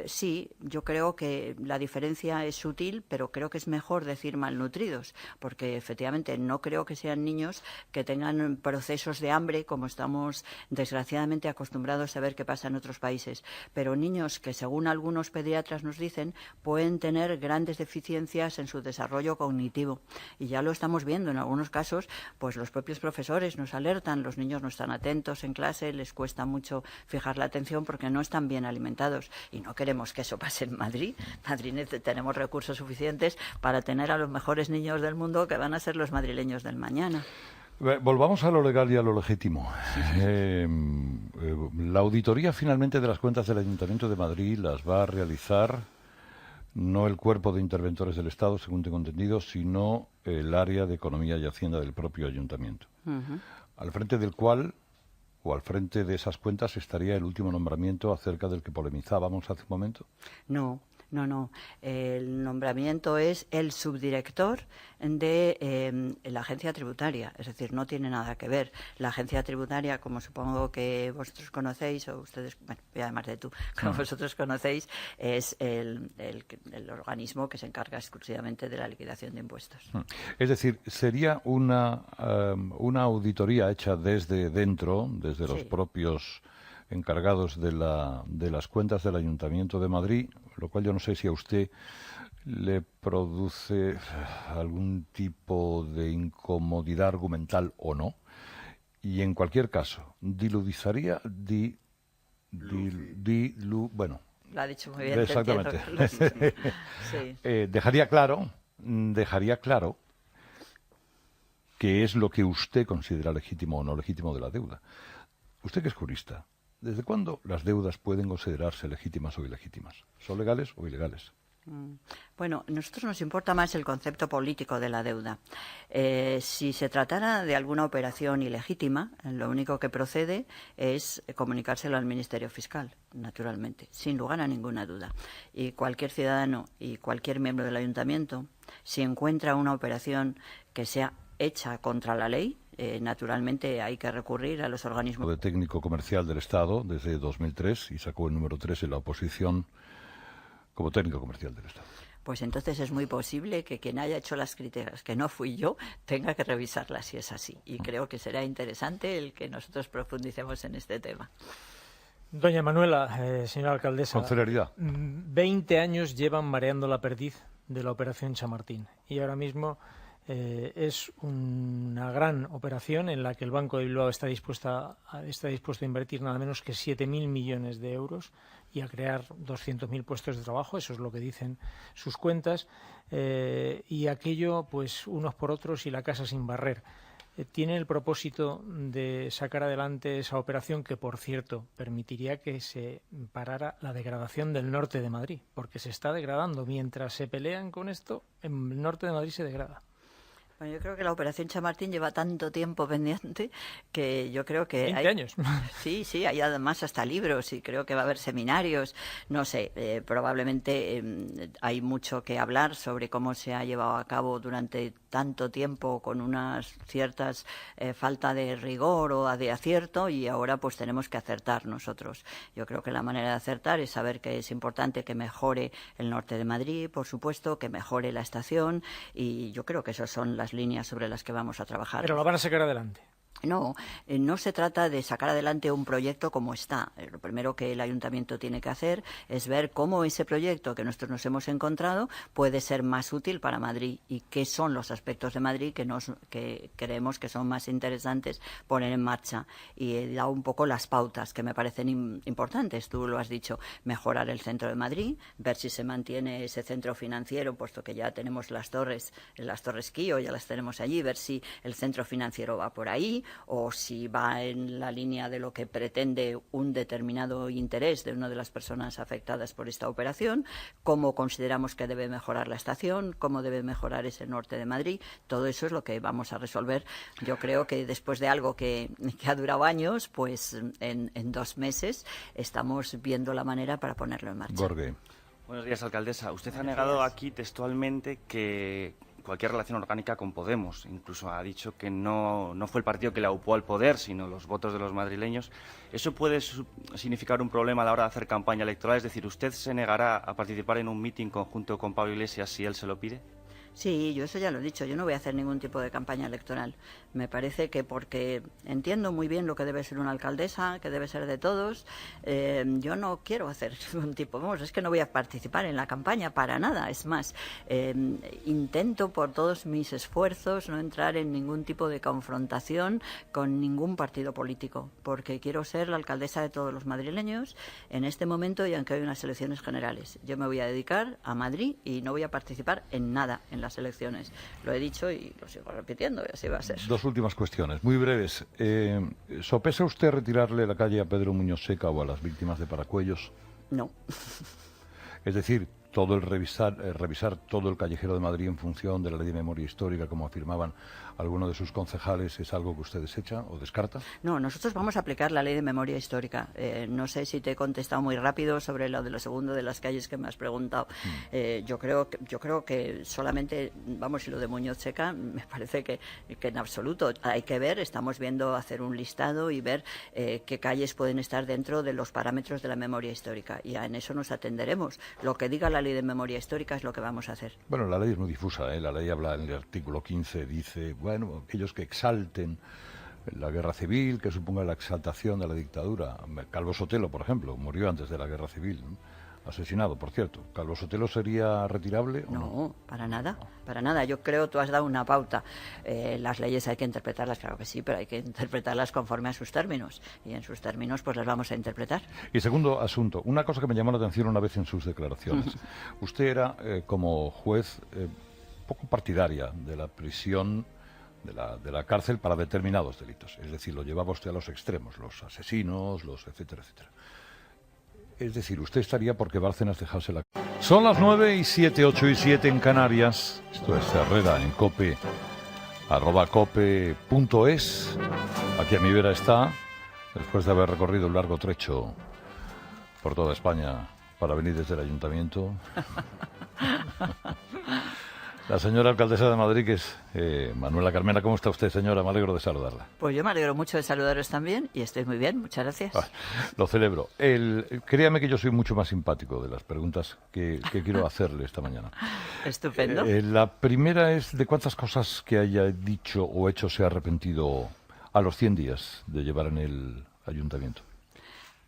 Sí, yo creo que la diferencia es sutil, pero creo que es mejor decir malnutridos, porque efectivamente no creo que sean niños que tengan procesos de hambre, como estamos desgraciadamente acostumbrados a ver que pasa en otros países, pero niños que, según algunos pediatras nos dicen, pueden tener grandes deficiencias en su desarrollo cognitivo. Y ya lo estamos viendo en algunos casos, pues los propios profesores nos alertan, los niños no están atentos en clase, les cuesta mucho fijar la atención porque no están bien alimentados. Y no queremos que eso pase en Madrid. Madrid tenemos recursos suficientes para tener a los mejores niños del mundo que van a ser los madrileños del mañana. Volvamos a lo legal y a lo legítimo. La auditoría finalmente de las cuentas del Ayuntamiento de Madrid las va a realizar no el Cuerpo de Interventores del Estado, según tengo entendido, sino el área de Economía y Hacienda del propio Ayuntamiento, al frente del cual, o al frente de esas cuentas, estaría el último nombramiento acerca del que polemizábamos hace un momento. No. El nombramiento es el subdirector de la agencia tributaria, es decir, no tiene nada que ver. La agencia tributaria, como supongo que vosotros conocéis, o ustedes, bueno, además de tú, como vosotros conocéis, es el organismo que se encarga exclusivamente de la liquidación de impuestos. Es decir, sería una auditoría hecha desde dentro, desde los propios encargados de las cuentas del Ayuntamiento de Madrid, lo cual yo no sé si a usted le produce algún tipo de incomodidad argumental o no, y en cualquier caso, diludizaría, bueno. Lo ha dicho muy bien. Exactamente. Sí. Dejaría claro qué es lo que usted considera legítimo o no legítimo de la deuda. Usted que es jurista, ¿desde cuándo las deudas pueden considerarse legítimas o ilegítimas? ¿Son legales o ilegales? Bueno, a nosotros nos importa más el concepto político de la deuda. Si se tratara de alguna operación ilegítima, lo único que procede es comunicárselo al Ministerio Fiscal, naturalmente, sin lugar a ninguna duda. Y cualquier ciudadano y cualquier miembro del ayuntamiento, si encuentra una operación que sea hecha contra la ley, naturalmente hay que recurrir a los organismos. De técnico comercial del Estado desde 2003 y sacó el número 3 en la oposición como técnico comercial del Estado. Pues entonces es muy posible que quien haya hecho las críticas, que no fui yo, tenga que revisarlas si es así. Y creo que será interesante el que nosotros profundicemos en este tema. Doña Manuela, señora alcaldesa, Con celeridad. 20 años llevan mareando la perdiz de la Operación Chamartín y ahora mismo es una gran operación en la que el Banco de Bilbao está dispuesto a invertir nada menos que 7.000 millones de euros y a crear 200.000 puestos de trabajo, eso es lo que dicen sus cuentas, y aquello pues unos por otros y la casa sin barrer. Tiene el propósito de sacar adelante esa operación que, por cierto, permitiría que se parara la degradación del norte de Madrid, porque se está degradando. Mientras se pelean con esto, en el norte de Madrid se degrada. Bueno, yo creo que la Operación Chamartín lleva tanto tiempo pendiente que yo creo que 20 años. Sí, hay además hasta libros y creo que va a haber seminarios. No sé, probablemente hay mucho que hablar sobre cómo se ha llevado a cabo durante tanto tiempo con unas ciertas falta de rigor o de acierto y ahora pues tenemos que acertar nosotros. Yo creo que la manera de acertar es saber que es importante que mejore el norte de Madrid, por supuesto, que mejore la estación y yo creo que esas son las líneas sobre las que vamos a trabajar. Pero lo van a sacar adelante. No, no se trata de sacar adelante un proyecto como está. Lo primero que el ayuntamiento tiene que hacer es ver cómo ese proyecto que nosotros nos hemos encontrado puede ser más útil para Madrid y qué son los aspectos de Madrid que creemos que son más interesantes poner en marcha. Y he dado un poco las pautas que me parecen importantes. Tú lo has dicho, mejorar el centro de Madrid, ver si se mantiene ese centro financiero, puesto que ya tenemos las torres Quío, ya las tenemos allí, ver si el centro financiero va por ahí, o si va en la línea de lo que pretende un determinado interés de una de las personas afectadas por esta operación, cómo consideramos que debe mejorar la estación, cómo debe mejorar ese norte de Madrid. Todo eso es lo que vamos a resolver. Yo creo que después de algo que ha durado años, pues en 2 meses estamos viendo la manera para ponerlo en marcha. Gorge. Buenos días, alcaldesa. Usted ha negado aquí textualmente que cualquier relación orgánica con Podemos. Incluso ha dicho que no fue el partido que le aupó al poder, sino los votos de los madrileños. ¿Eso puede significar un problema a la hora de hacer campaña electoral? Es decir, ¿usted se negará a participar en un mitin conjunto con Pablo Iglesias si él se lo pide? Sí, yo eso ya lo he dicho, yo no voy a hacer ningún tipo de campaña electoral. Me parece que porque entiendo muy bien lo que debe ser una alcaldesa, que debe ser de todos, yo no quiero hacer ningún tipo, es que no voy a participar en la campaña para nada. Es más, intento por todos mis esfuerzos no entrar en ningún tipo de confrontación con ningún partido político, porque quiero ser la alcaldesa de todos los madrileños en este momento y aunque hay unas elecciones generales. Yo me voy a dedicar a Madrid y no voy a participar en nada en las elecciones. Lo he dicho y lo sigo repitiendo y así va a ser. Dos últimas cuestiones, muy breves. ¿Sopesa usted retirarle la calle a Pedro Muñoz Seca o a las víctimas de Paracuellos? No. Es decir, todo el revisar todo el callejero de Madrid en función de la ley de memoria histórica, como afirmaban algunos de sus concejales, ¿es algo que usted desecha o descarta? No, nosotros vamos a aplicar la ley de memoria histórica. No sé si te he contestado muy rápido sobre lo segundo de las calles que me has preguntado. Yo creo que solamente, y lo de Muñoz Seca, me parece que en absoluto hay que ver, estamos viendo hacer un listado y ver qué calles pueden estar dentro de los parámetros de la memoria histórica. Y en eso nos atenderemos. Lo que diga la ley de memoria histórica es lo que vamos a hacer. Bueno, la ley es muy difusa, La ley habla en el artículo 15, dice, bueno, aquellos que exalten la guerra civil, que suponga la exaltación de la dictadura. Calvo Sotelo, por ejemplo, murió antes de la guerra civil, ¿no? Asesinado, por cierto. ¿Calvo Sotelo sería retirable o no? No, para nada. Yo creo, tú has dado una pauta. Las leyes hay que interpretarlas, claro que sí, pero hay que interpretarlas conforme a sus términos. Y en sus términos, pues las vamos a interpretar. Y segundo asunto, una cosa que me llamó la atención una vez en sus declaraciones. Usted era, como juez, poco partidaria de la prisión, de la cárcel para determinados delitos. Es decir, lo llevaba usted a los extremos, los asesinos, los etcétera, etcétera. Es decir, usted estaría porque Bárcenas dejase la... Son las 9:07, 8:07 en Canarias. Esto es Herrera en COPE, @cope.es. Aquí a mi vera está, después de haber recorrido un largo trecho por toda España para venir desde el ayuntamiento, la señora alcaldesa de Madrid, que es Manuela Carmena. ¿Cómo está usted, señora? Me alegro de saludarla. Pues yo me alegro mucho de saludaros también y estoy muy bien, muchas gracias. Lo celebro. Créame que yo soy mucho más simpático de las preguntas que quiero hacerle esta mañana. Estupendo. La primera es de cuántas cosas que haya dicho o hecho se ha arrepentido a los 100 días de llevar en el ayuntamiento.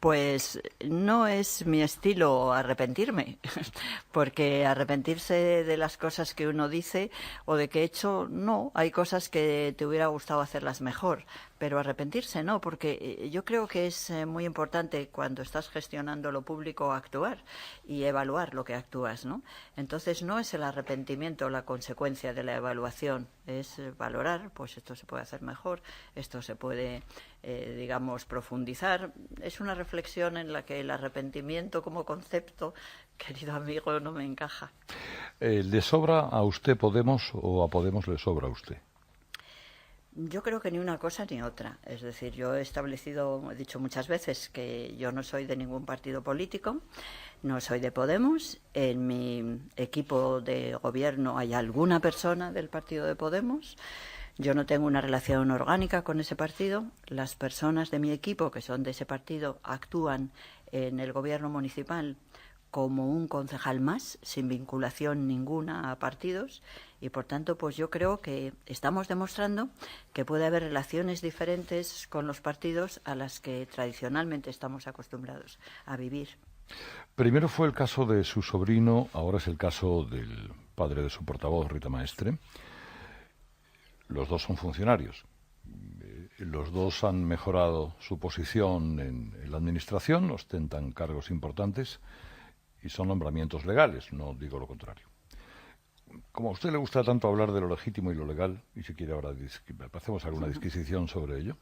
Pues no es mi estilo arrepentirme, porque arrepentirse de las cosas que uno dice o de que he hecho, no. Hay cosas que te hubiera gustado hacerlas mejor, pero arrepentirse no, porque yo creo que es muy importante cuando estás gestionando lo público actuar y evaluar lo que actúas, ¿no? Entonces no es el arrepentimiento la consecuencia de la evaluación, es valorar, pues esto se puede hacer mejor, esto se puede, digamos, profundizar. Es una reflexión en la que el arrepentimiento como concepto, querido amigo, no me encaja. ¿Le sobra a usted Podemos o a Podemos le sobra a usted? Yo creo que ni una cosa ni otra. Es decir, yo he dicho muchas veces que yo no soy de ningún partido político, no soy de Podemos. En mi equipo de gobierno hay alguna persona del partido de Podemos. Yo no tengo una relación orgánica con ese partido. Las personas de mi equipo, que son de ese partido, actúan en el gobierno municipal como un concejal más, sin vinculación ninguna a partidos, y por tanto pues yo creo que estamos demostrando que puede haber relaciones diferentes con los partidos a las que tradicionalmente estamos acostumbrados a vivir. Primero fue el caso de su sobrino, ahora es el caso del padre de su portavoz, Rita Maestre. Los dos son funcionarios. Los dos han mejorado su posición en la administración, ostentan cargos importantes y son nombramientos legales, no digo lo contrario. Como a usted le gusta tanto hablar de lo legítimo y lo legal, y si quiere ahora hacemos alguna disquisición sobre ello,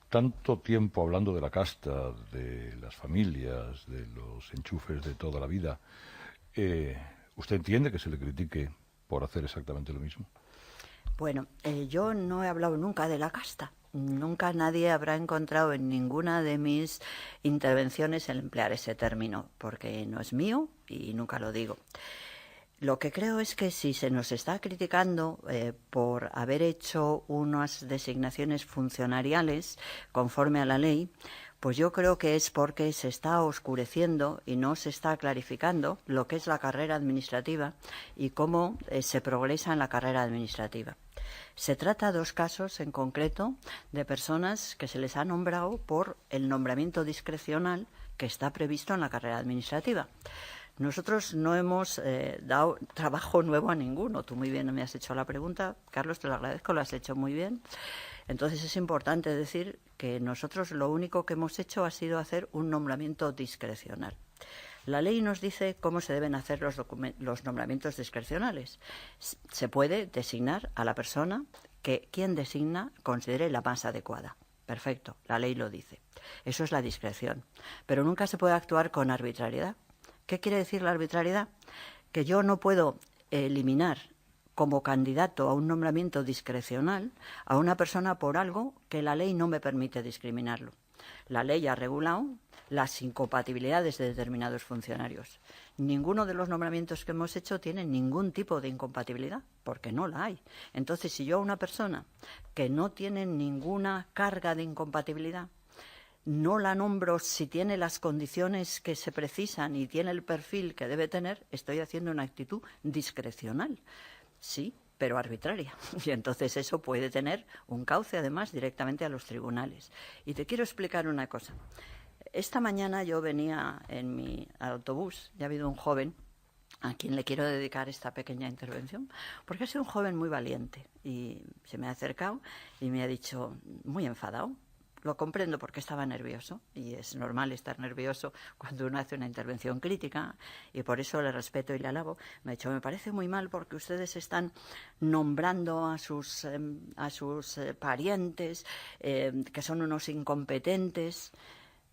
tanto tiempo hablando de la casta, de las familias, de los enchufes de toda la vida, ¿usted entiende que se le critique por hacer exactamente lo mismo? Bueno, yo no he hablado nunca de la casta. Nunca nadie habrá encontrado en ninguna de mis intervenciones el emplear ese término, porque no es mío y nunca lo digo. Lo que creo es que si se nos está criticando por haber hecho unas designaciones funcionariales conforme a la ley, pues yo creo que es porque se está oscureciendo y no se está clarificando lo que es la carrera administrativa y cómo se progresa en la carrera administrativa. Se trata de dos casos en concreto de personas que se les ha nombrado por el nombramiento discrecional que está previsto en la carrera administrativa. Nosotros no hemos dado trabajo nuevo a ninguno. Tú muy bien me has hecho la pregunta, Carlos, te lo agradezco, lo has hecho muy bien. Entonces es importante decir que nosotros lo único que hemos hecho ha sido hacer un nombramiento discrecional. La ley nos dice cómo se deben hacer los nombramientos discrecionales. Se puede designar a la persona que quien designa considere la más adecuada. Perfecto, la ley lo dice. Eso es la discreción. Pero nunca se puede actuar con arbitrariedad. ¿Qué quiere decir la arbitrariedad? Que yo no puedo eliminar como candidato a un nombramiento discrecional a una persona por algo que la ley no me permite discriminarlo. La ley ha regulado las incompatibilidades de determinados funcionarios. Ninguno de los nombramientos que hemos hecho tiene ningún tipo de incompatibilidad, porque no la hay. Entonces, si yo a una persona que no tiene ninguna carga de incompatibilidad, no la nombro si tiene las condiciones que se precisan y tiene el perfil que debe tener, estoy haciendo una actitud discrecional. Sí, pero arbitraria. Y entonces eso puede tener un cauce, además, directamente a los tribunales. Y te quiero explicar una cosa. Esta mañana yo venía en mi autobús, ya ha habido un joven a quien le quiero dedicar esta pequeña intervención, porque ha sido un joven muy valiente y se me ha acercado y me ha dicho, muy enfadado. Lo comprendo porque estaba nervioso y es normal estar nervioso cuando uno hace una intervención crítica y por eso le respeto y le alabo. Me ha dicho, me parece muy mal porque ustedes están nombrando a sus parientes que son unos incompetentes.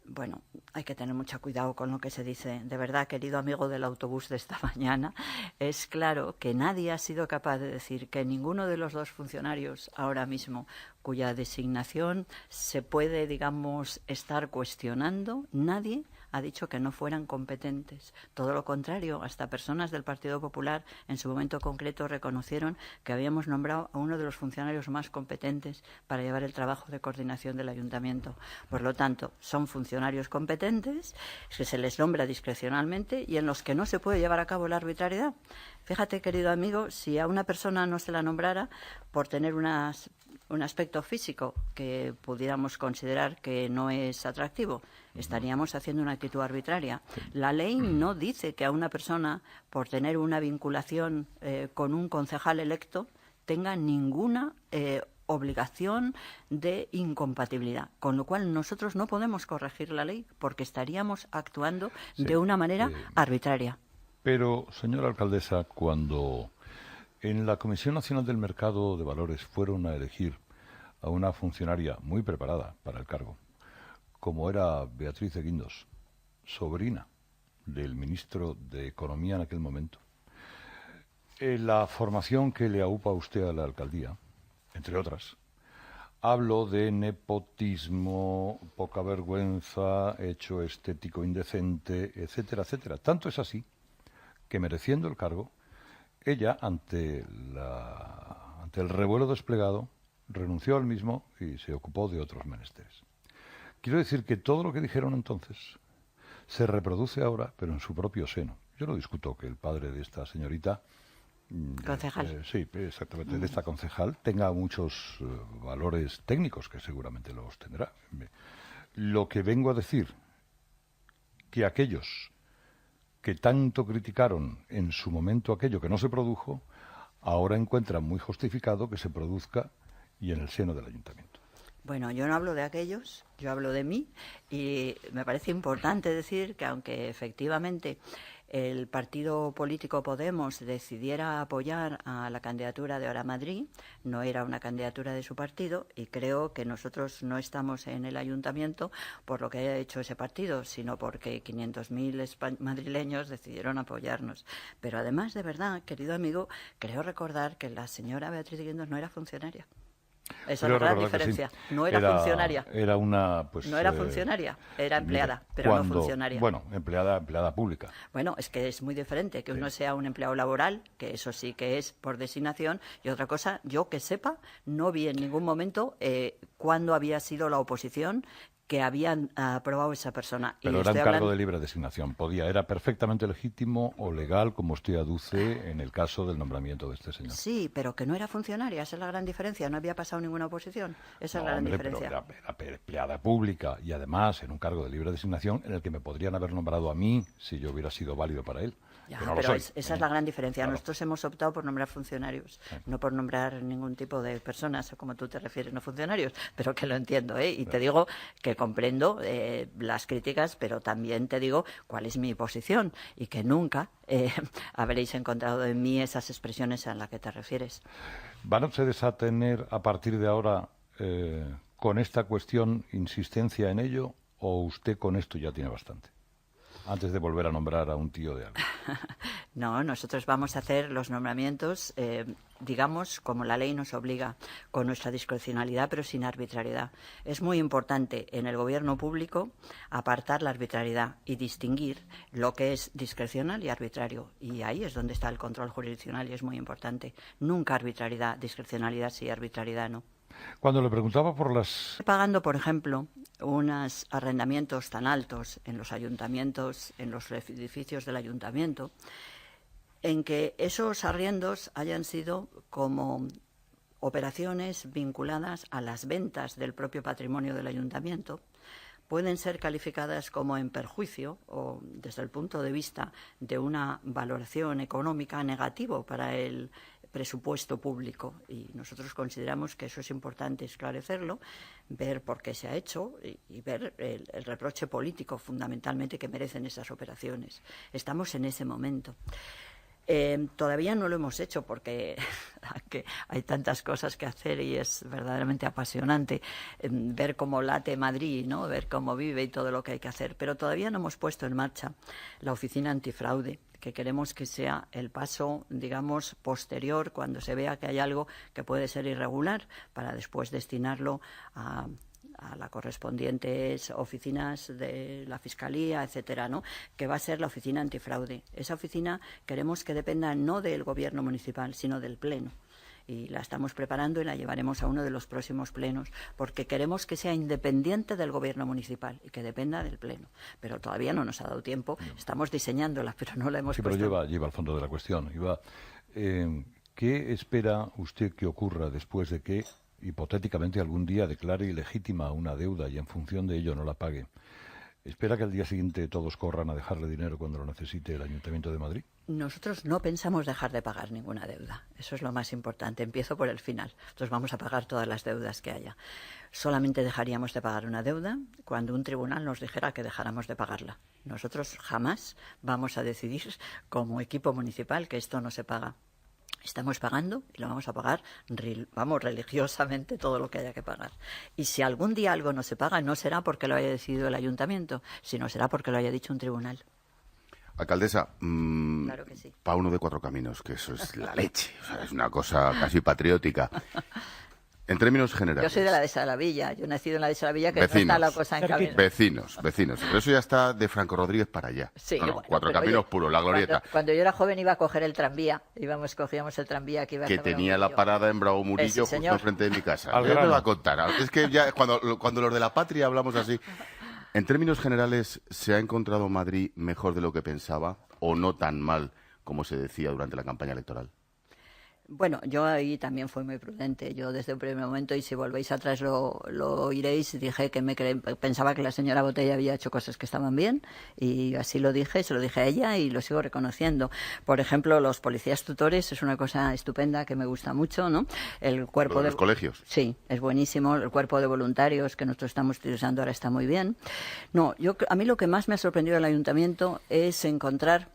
Bueno, hay que tener mucho cuidado con lo que se dice. De verdad, querido amigo del autobús de esta mañana, es claro que nadie ha sido capaz de decir que ninguno de los dos funcionarios ahora mismo cuya designación se puede, digamos, estar cuestionando, nadie ha dicho que no fueran competentes. Todo lo contrario, hasta personas del Partido Popular en su momento concreto reconocieron que habíamos nombrado a uno de los funcionarios más competentes para llevar el trabajo de coordinación del ayuntamiento. Por lo tanto, son funcionarios competentes que se les nombra discrecionalmente y en los que no se puede llevar a cabo la arbitrariedad. Fíjate, querido amigo, si a una persona no se la nombrara por tener un aspecto físico que pudiéramos considerar que no es atractivo, estaríamos haciendo una actitud arbitraria. La ley no dice que a una persona, por tener una vinculación con un concejal electo, tenga ninguna obligación de incompatibilidad, con lo cual nosotros no podemos corregir la ley porque estaríamos actuando de una manera arbitraria. Pero, señora alcaldesa, cuando en la Comisión Nacional del Mercado de Valores fueron a elegir a una funcionaria muy preparada para el cargo, como era Beatriz de Guindos, sobrina del ministro de Economía en aquel momento, la formación que le aupa a usted a la alcaldía, entre otras, hablo de nepotismo, poca vergüenza, hecho estético indecente, etcétera, etcétera. Tanto es así que, mereciendo el cargo, ella, ante el revuelo desplegado, renunció al mismo y se ocupó de otros menesteres. Quiero decir que todo lo que dijeron entonces se reproduce ahora, pero en su propio seno. Yo no discuto que el padre de esta señorita, concejal. Sí, exactamente, de esta concejal, tenga muchos valores técnicos, que seguramente los tendrá. Lo que vengo a decir, que aquellos que tanto criticaron en su momento aquello que no se produjo, ahora encuentran muy justificado que se produzca y en el seno del ayuntamiento. Bueno, yo no hablo de aquellos, yo hablo de mí y me parece importante decir que aunque efectivamente el partido político Podemos decidiera apoyar a la candidatura de Ahora Madrid, no era una candidatura de su partido y creo que nosotros no estamos en el ayuntamiento por lo que haya hecho ese partido, sino porque 500.000 madrileños decidieron apoyarnos. Pero además, de verdad, querido amigo, creo recordar que la señora Beatriz de Guindos no era funcionaria. Esa es la gran diferencia. Sí. No era funcionaria. Era una, pues, no era funcionaria, era empleada, pero no funcionaria. Bueno, empleada pública. Bueno, es que es muy diferente que uno sea un empleado laboral, que eso sí que es por designación, y otra cosa, yo que sepa, no vi en ningún momento cuándo había sido la oposición que habían aprobado esa persona. Pero era un cargo de libre designación. Era perfectamente legítimo o legal, como usted aduce, en el caso del nombramiento de este señor. Sí, pero que no era funcionaria, esa es la gran diferencia. No había pasado ninguna oposición, esa es la gran diferencia. Pero era empleada pública y además en un cargo de libre designación en el que me podrían haber nombrado a mí si yo hubiera sido válido para él. Ya, no pero lo soy, esa es la gran diferencia. Claro. Nosotros hemos optado por nombrar funcionarios, no por nombrar ningún tipo de personas, como tú te refieres, no funcionarios, pero que lo entiendo, y te digo que comprendo las críticas, pero también te digo cuál es mi posición y que nunca habréis encontrado en mí esas expresiones a las que te refieres. ¿Van ustedes a tener a partir de ahora con esta cuestión insistencia en ello o usted con esto ya tiene bastante? Antes de volver a nombrar a un tío de algo. No, nosotros vamos a hacer los nombramientos, digamos, como la ley nos obliga, con nuestra discrecionalidad, pero sin arbitrariedad. Es muy importante en el gobierno público apartar la arbitrariedad y distinguir lo que es discrecional y arbitrario. Y ahí es donde está el control jurisdiccional y es muy importante. Nunca arbitrariedad, discrecionalidad sí, arbitrariedad no. Cuando le preguntaba por las... Pagando, por ejemplo, unos arrendamientos tan altos en los ayuntamientos, en los edificios del ayuntamiento, en que esos arriendos hayan sido como operaciones vinculadas a las ventas del propio patrimonio del ayuntamiento, pueden ser calificadas como en perjuicio o desde el punto de vista de una valoración económica negativo para el presupuesto público, y nosotros consideramos que eso es importante esclarecerlo, ver por qué se ha hecho y ver el reproche político fundamentalmente que merecen esas operaciones. Estamos en ese momento. Todavía no lo hemos hecho porque hay tantas cosas que hacer y es verdaderamente apasionante ver cómo late Madrid, ¿no? Ver cómo vive y todo lo que hay que hacer. Pero todavía no hemos puesto en marcha la oficina antifraude, que queremos que sea el paso, digamos, posterior cuando se vea que hay algo que puede ser irregular, para después destinarlo a las correspondientes oficinas de la Fiscalía, etcétera, ¿no? Que va a ser la oficina antifraude. Esa oficina queremos que dependa no del Gobierno municipal, sino del Pleno. Y la estamos preparando y la llevaremos a uno de los próximos plenos, porque queremos que sea independiente del Gobierno municipal y que dependa del Pleno. Pero todavía no nos ha dado tiempo. Estamos diseñándola, pero no la hemos Sí, puesto. pero lleva al fondo de la cuestión. ¿Qué espera usted que ocurra después de que hipotéticamente algún día declare ilegítima una deuda y en función de ello no la pague? ¿Espera que al día siguiente todos corran a dejarle dinero cuando lo necesite el Ayuntamiento de Madrid? Nosotros no pensamos dejar de pagar ninguna deuda. Eso es lo más importante. Empiezo por el final. Entonces vamos a pagar todas las deudas que haya. Solamente dejaríamos de pagar una deuda cuando un tribunal nos dijera que dejáramos de pagarla. Nosotros jamás vamos a decidir como equipo municipal que esto no se paga. Estamos pagando y lo vamos a pagar, religiosamente todo lo que haya que pagar. Y si algún día algo no se paga, no será porque lo haya decidido el ayuntamiento, sino será porque lo haya dicho un tribunal. Alcaldesa, Claro que sí. pa' uno de Cuatro Caminos, que eso es la leche, o sea, es una cosa casi patriótica. En términos generales. Yo soy de la de Salavilla, yo he nacido en la de Salavilla, que Vecinos. no está la cosa en camino. Vecinos. Pero eso ya está de Franco Rodríguez para allá. Sí, No, bueno, Cuatro pero, Caminos oye, puro, la glorieta. Cuando yo era joven iba a coger el tranvía, cogíamos el tranvía que iba Que hasta Bravo tenía la Murillo. parada en Bravo Murillo Sí, justo señor. enfrente de mi casa. Al ¿Qué me grano. va a contar? Es que ya cuando los de la patria hablamos así. En términos generales, ¿se ha encontrado Madrid mejor de lo que pensaba o no tan mal como se decía durante la campaña electoral? Bueno, yo ahí también fui muy prudente. Yo desde un primer momento, y si volvéis atrás lo oiréis, dije que pensaba que la señora Botella había hecho cosas que estaban bien, y así lo dije, se lo dije a ella y lo sigo reconociendo. Por ejemplo, los policías tutores es una cosa estupenda que me gusta mucho, ¿no? El cuerpo ¿Lo de los colegios? Sí, es buenísimo. El cuerpo de voluntarios que nosotros estamos utilizando ahora está muy bien. No, a mí lo que más me ha sorprendido del ayuntamiento es encontrar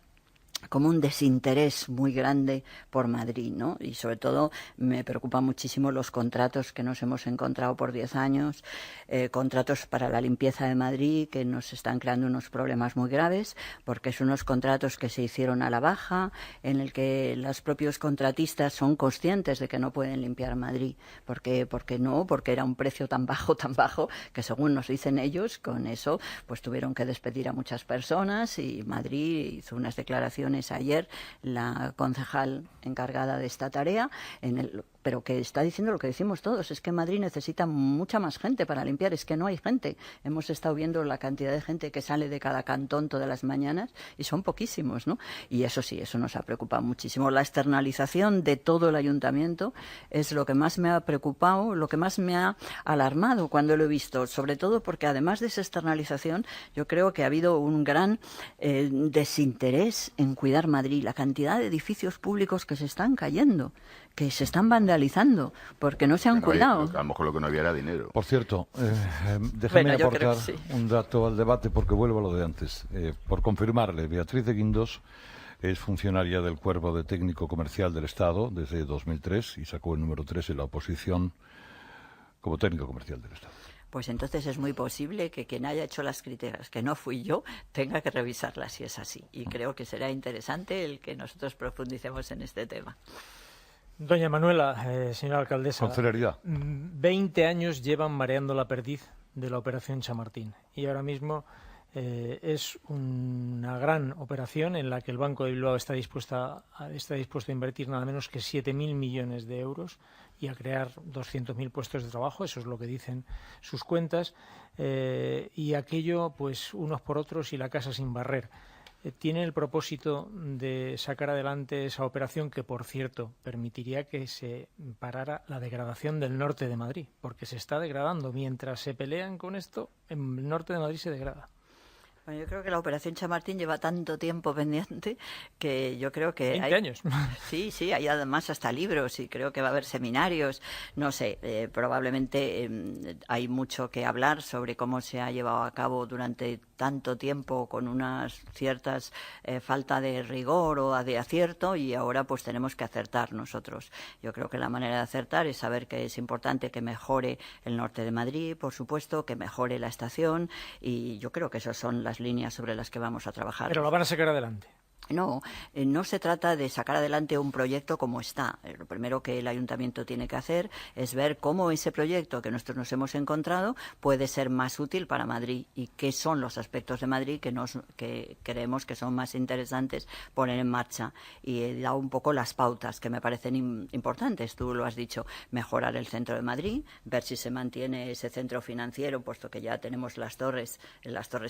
como un desinterés muy grande por Madrid, ¿no? Y sobre todo me preocupan muchísimo los contratos que nos hemos encontrado por 10 años, contratos para la limpieza de Madrid que nos están creando unos problemas muy graves, porque son unos contratos que se hicieron a la baja, en el que los propios contratistas son conscientes de que no pueden limpiar Madrid, porque era un precio tan bajo, que según nos dicen ellos, con eso pues tuvieron que despedir a muchas personas, y Madrid hizo unas declaraciones ayer, la concejal encargada de esta tarea, pero que está diciendo lo que decimos todos, es que Madrid necesita mucha más gente para limpiar, es que no hay gente. Hemos estado viendo la cantidad de gente que sale de cada cantón todas las mañanas y son poquísimos, ¿no? Y eso sí, eso nos ha preocupado muchísimo. La externalización de todo el ayuntamiento es lo que más me ha preocupado, lo que más me ha alarmado cuando lo he visto, sobre todo porque además de esa externalización yo creo que ha habido un gran desinterés en cuidar Madrid, la cantidad de edificios públicos que se están cayendo, que se están vandalizando porque no se han cuidado. A lo mejor lo que no había era dinero. Por cierto, déjeme Bueno, yo creo aportar que sí. un dato al debate porque vuelvo a lo de antes. Por confirmarle, Beatriz de Guindos es funcionaria del Cuerpo de Técnico Comercial del Estado desde 2003 y sacó el número 3 en la oposición como técnico comercial del Estado. Pues entonces es muy posible que quien haya hecho las críticas, que no fui yo, tenga que revisarlas si es así. Y creo que será interesante el que nosotros profundicemos en este tema. Doña Manuela, señora alcaldesa, Con celeridad. 20 años llevan mareando la perdiz de la Operación Chamartín y ahora mismo es una gran operación en la que el Banco de Bilbao está dispuesto a invertir nada menos que 7.000 millones de euros y a crear 200.000 puestos de trabajo, eso es lo que dicen sus cuentas, y aquello pues unos por otros y la casa sin barrer. Tiene el propósito de sacar adelante esa operación que, por cierto, permitiría que se parara la degradación del norte de Madrid, porque se está degradando. Mientras se pelean con esto, en el norte de Madrid se degrada. Bueno, yo creo que la Operación Chamartín lleva tanto tiempo pendiente que yo creo que 20 años. Sí, sí, hay además hasta libros y creo que va a haber seminarios. No sé, probablemente hay mucho que hablar sobre cómo se ha llevado a cabo durante tanto tiempo con unas ciertas falta de rigor o de acierto, y ahora pues tenemos que acertar nosotros. Yo creo que la manera de acertar es saber que es importante que mejore el norte de Madrid, por supuesto, que mejore la estación, y yo creo que esas son las líneas sobre las que vamos a trabajar. Pero lo van a sacar adelante. No, no se trata de sacar adelante un proyecto como está. Lo primero que el ayuntamiento tiene que hacer es ver cómo ese proyecto que nosotros nos hemos encontrado puede ser más útil para Madrid y qué son los aspectos de Madrid que creemos que son más interesantes poner en marcha. Y he dado un poco las pautas que me parecen importantes. Tú lo has dicho, mejorar el centro de Madrid, ver si se mantiene ese centro financiero, puesto que ya tenemos las torres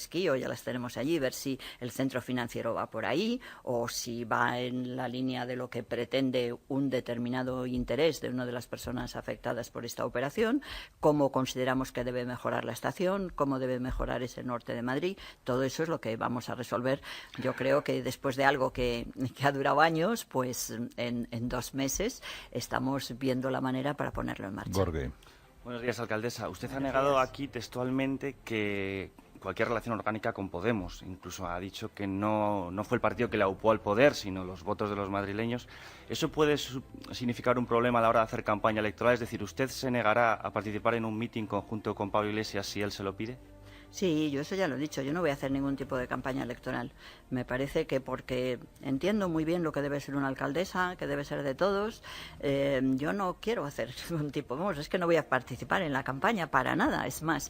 Kio, ya las tenemos allí, ver si el centro financiero va por ahí, o si va en la línea de lo que pretende un determinado interés de una de las personas afectadas por esta operación, cómo consideramos que debe mejorar la estación, cómo debe mejorar ese norte de Madrid. Todo eso es lo que vamos a resolver. Yo creo que después de algo que ha durado años, pues en 2 meses estamos viendo la manera para ponerlo en marcha. Jorge. Buenos días, alcaldesa. Usted ha negado aquí textualmente que cualquier relación orgánica con Podemos. Incluso ha dicho que no fue el partido que le aupó al poder, sino los votos de los madrileños. ¿Eso puede significar un problema a la hora de hacer campaña electoral? Es decir, ¿usted se negará a participar en un mitin conjunto con Pablo Iglesias si él se lo pide? Sí, yo eso ya lo he dicho, yo no voy a hacer ningún tipo de campaña electoral. Me parece que porque entiendo muy bien lo que debe ser una alcaldesa, que debe ser de todos, yo no quiero hacer ningún tipo, vamos, es que no voy a participar en la campaña para nada. Es más,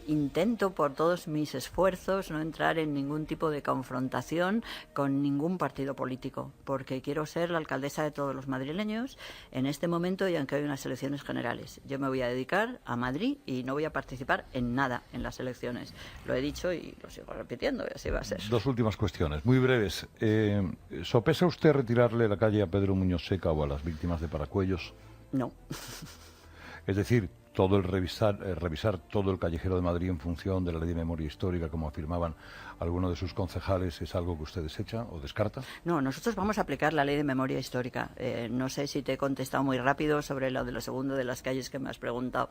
intento por todos mis esfuerzos no entrar en ningún tipo de confrontación con ningún partido político, porque quiero ser la alcaldesa de todos los madrileños en este momento y aunque hay unas elecciones generales. Yo me voy a dedicar a Madrid y no voy a participar en nada en las elecciones. Lo he dicho y lo sigo repitiendo, y así va a ser. Dos últimas cuestiones, muy breves. ¿Sopesa usted retirarle la calle a Pedro Muñoz Seca o a las víctimas de Paracuellos? No. Es decir, todo el revisar todo el callejero de Madrid en función de la ley de memoria histórica, como afirmaban algunos de sus concejales, ¿es algo que usted desecha o descarta? No, nosotros vamos a aplicar la ley de memoria histórica. No sé si te he contestado muy rápido sobre lo de lo segundo de las calles que me has preguntado.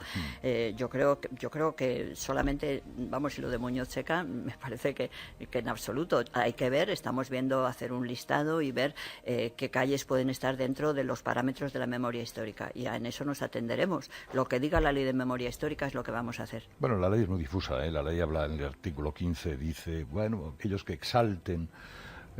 Yo creo que solamente, vamos, y lo de Muñoz Seca, me parece que en absoluto hay que ver, estamos viendo hacer un listado y ver qué calles pueden estar dentro de los parámetros de la memoria histórica, y en eso nos atenderemos. Lo que diga la ley de memoria histórica es lo que vamos a hacer. Bueno, la ley es muy difusa, ¿eh? La ley habla en el artículo 15, dice, bueno, aquellos que exalten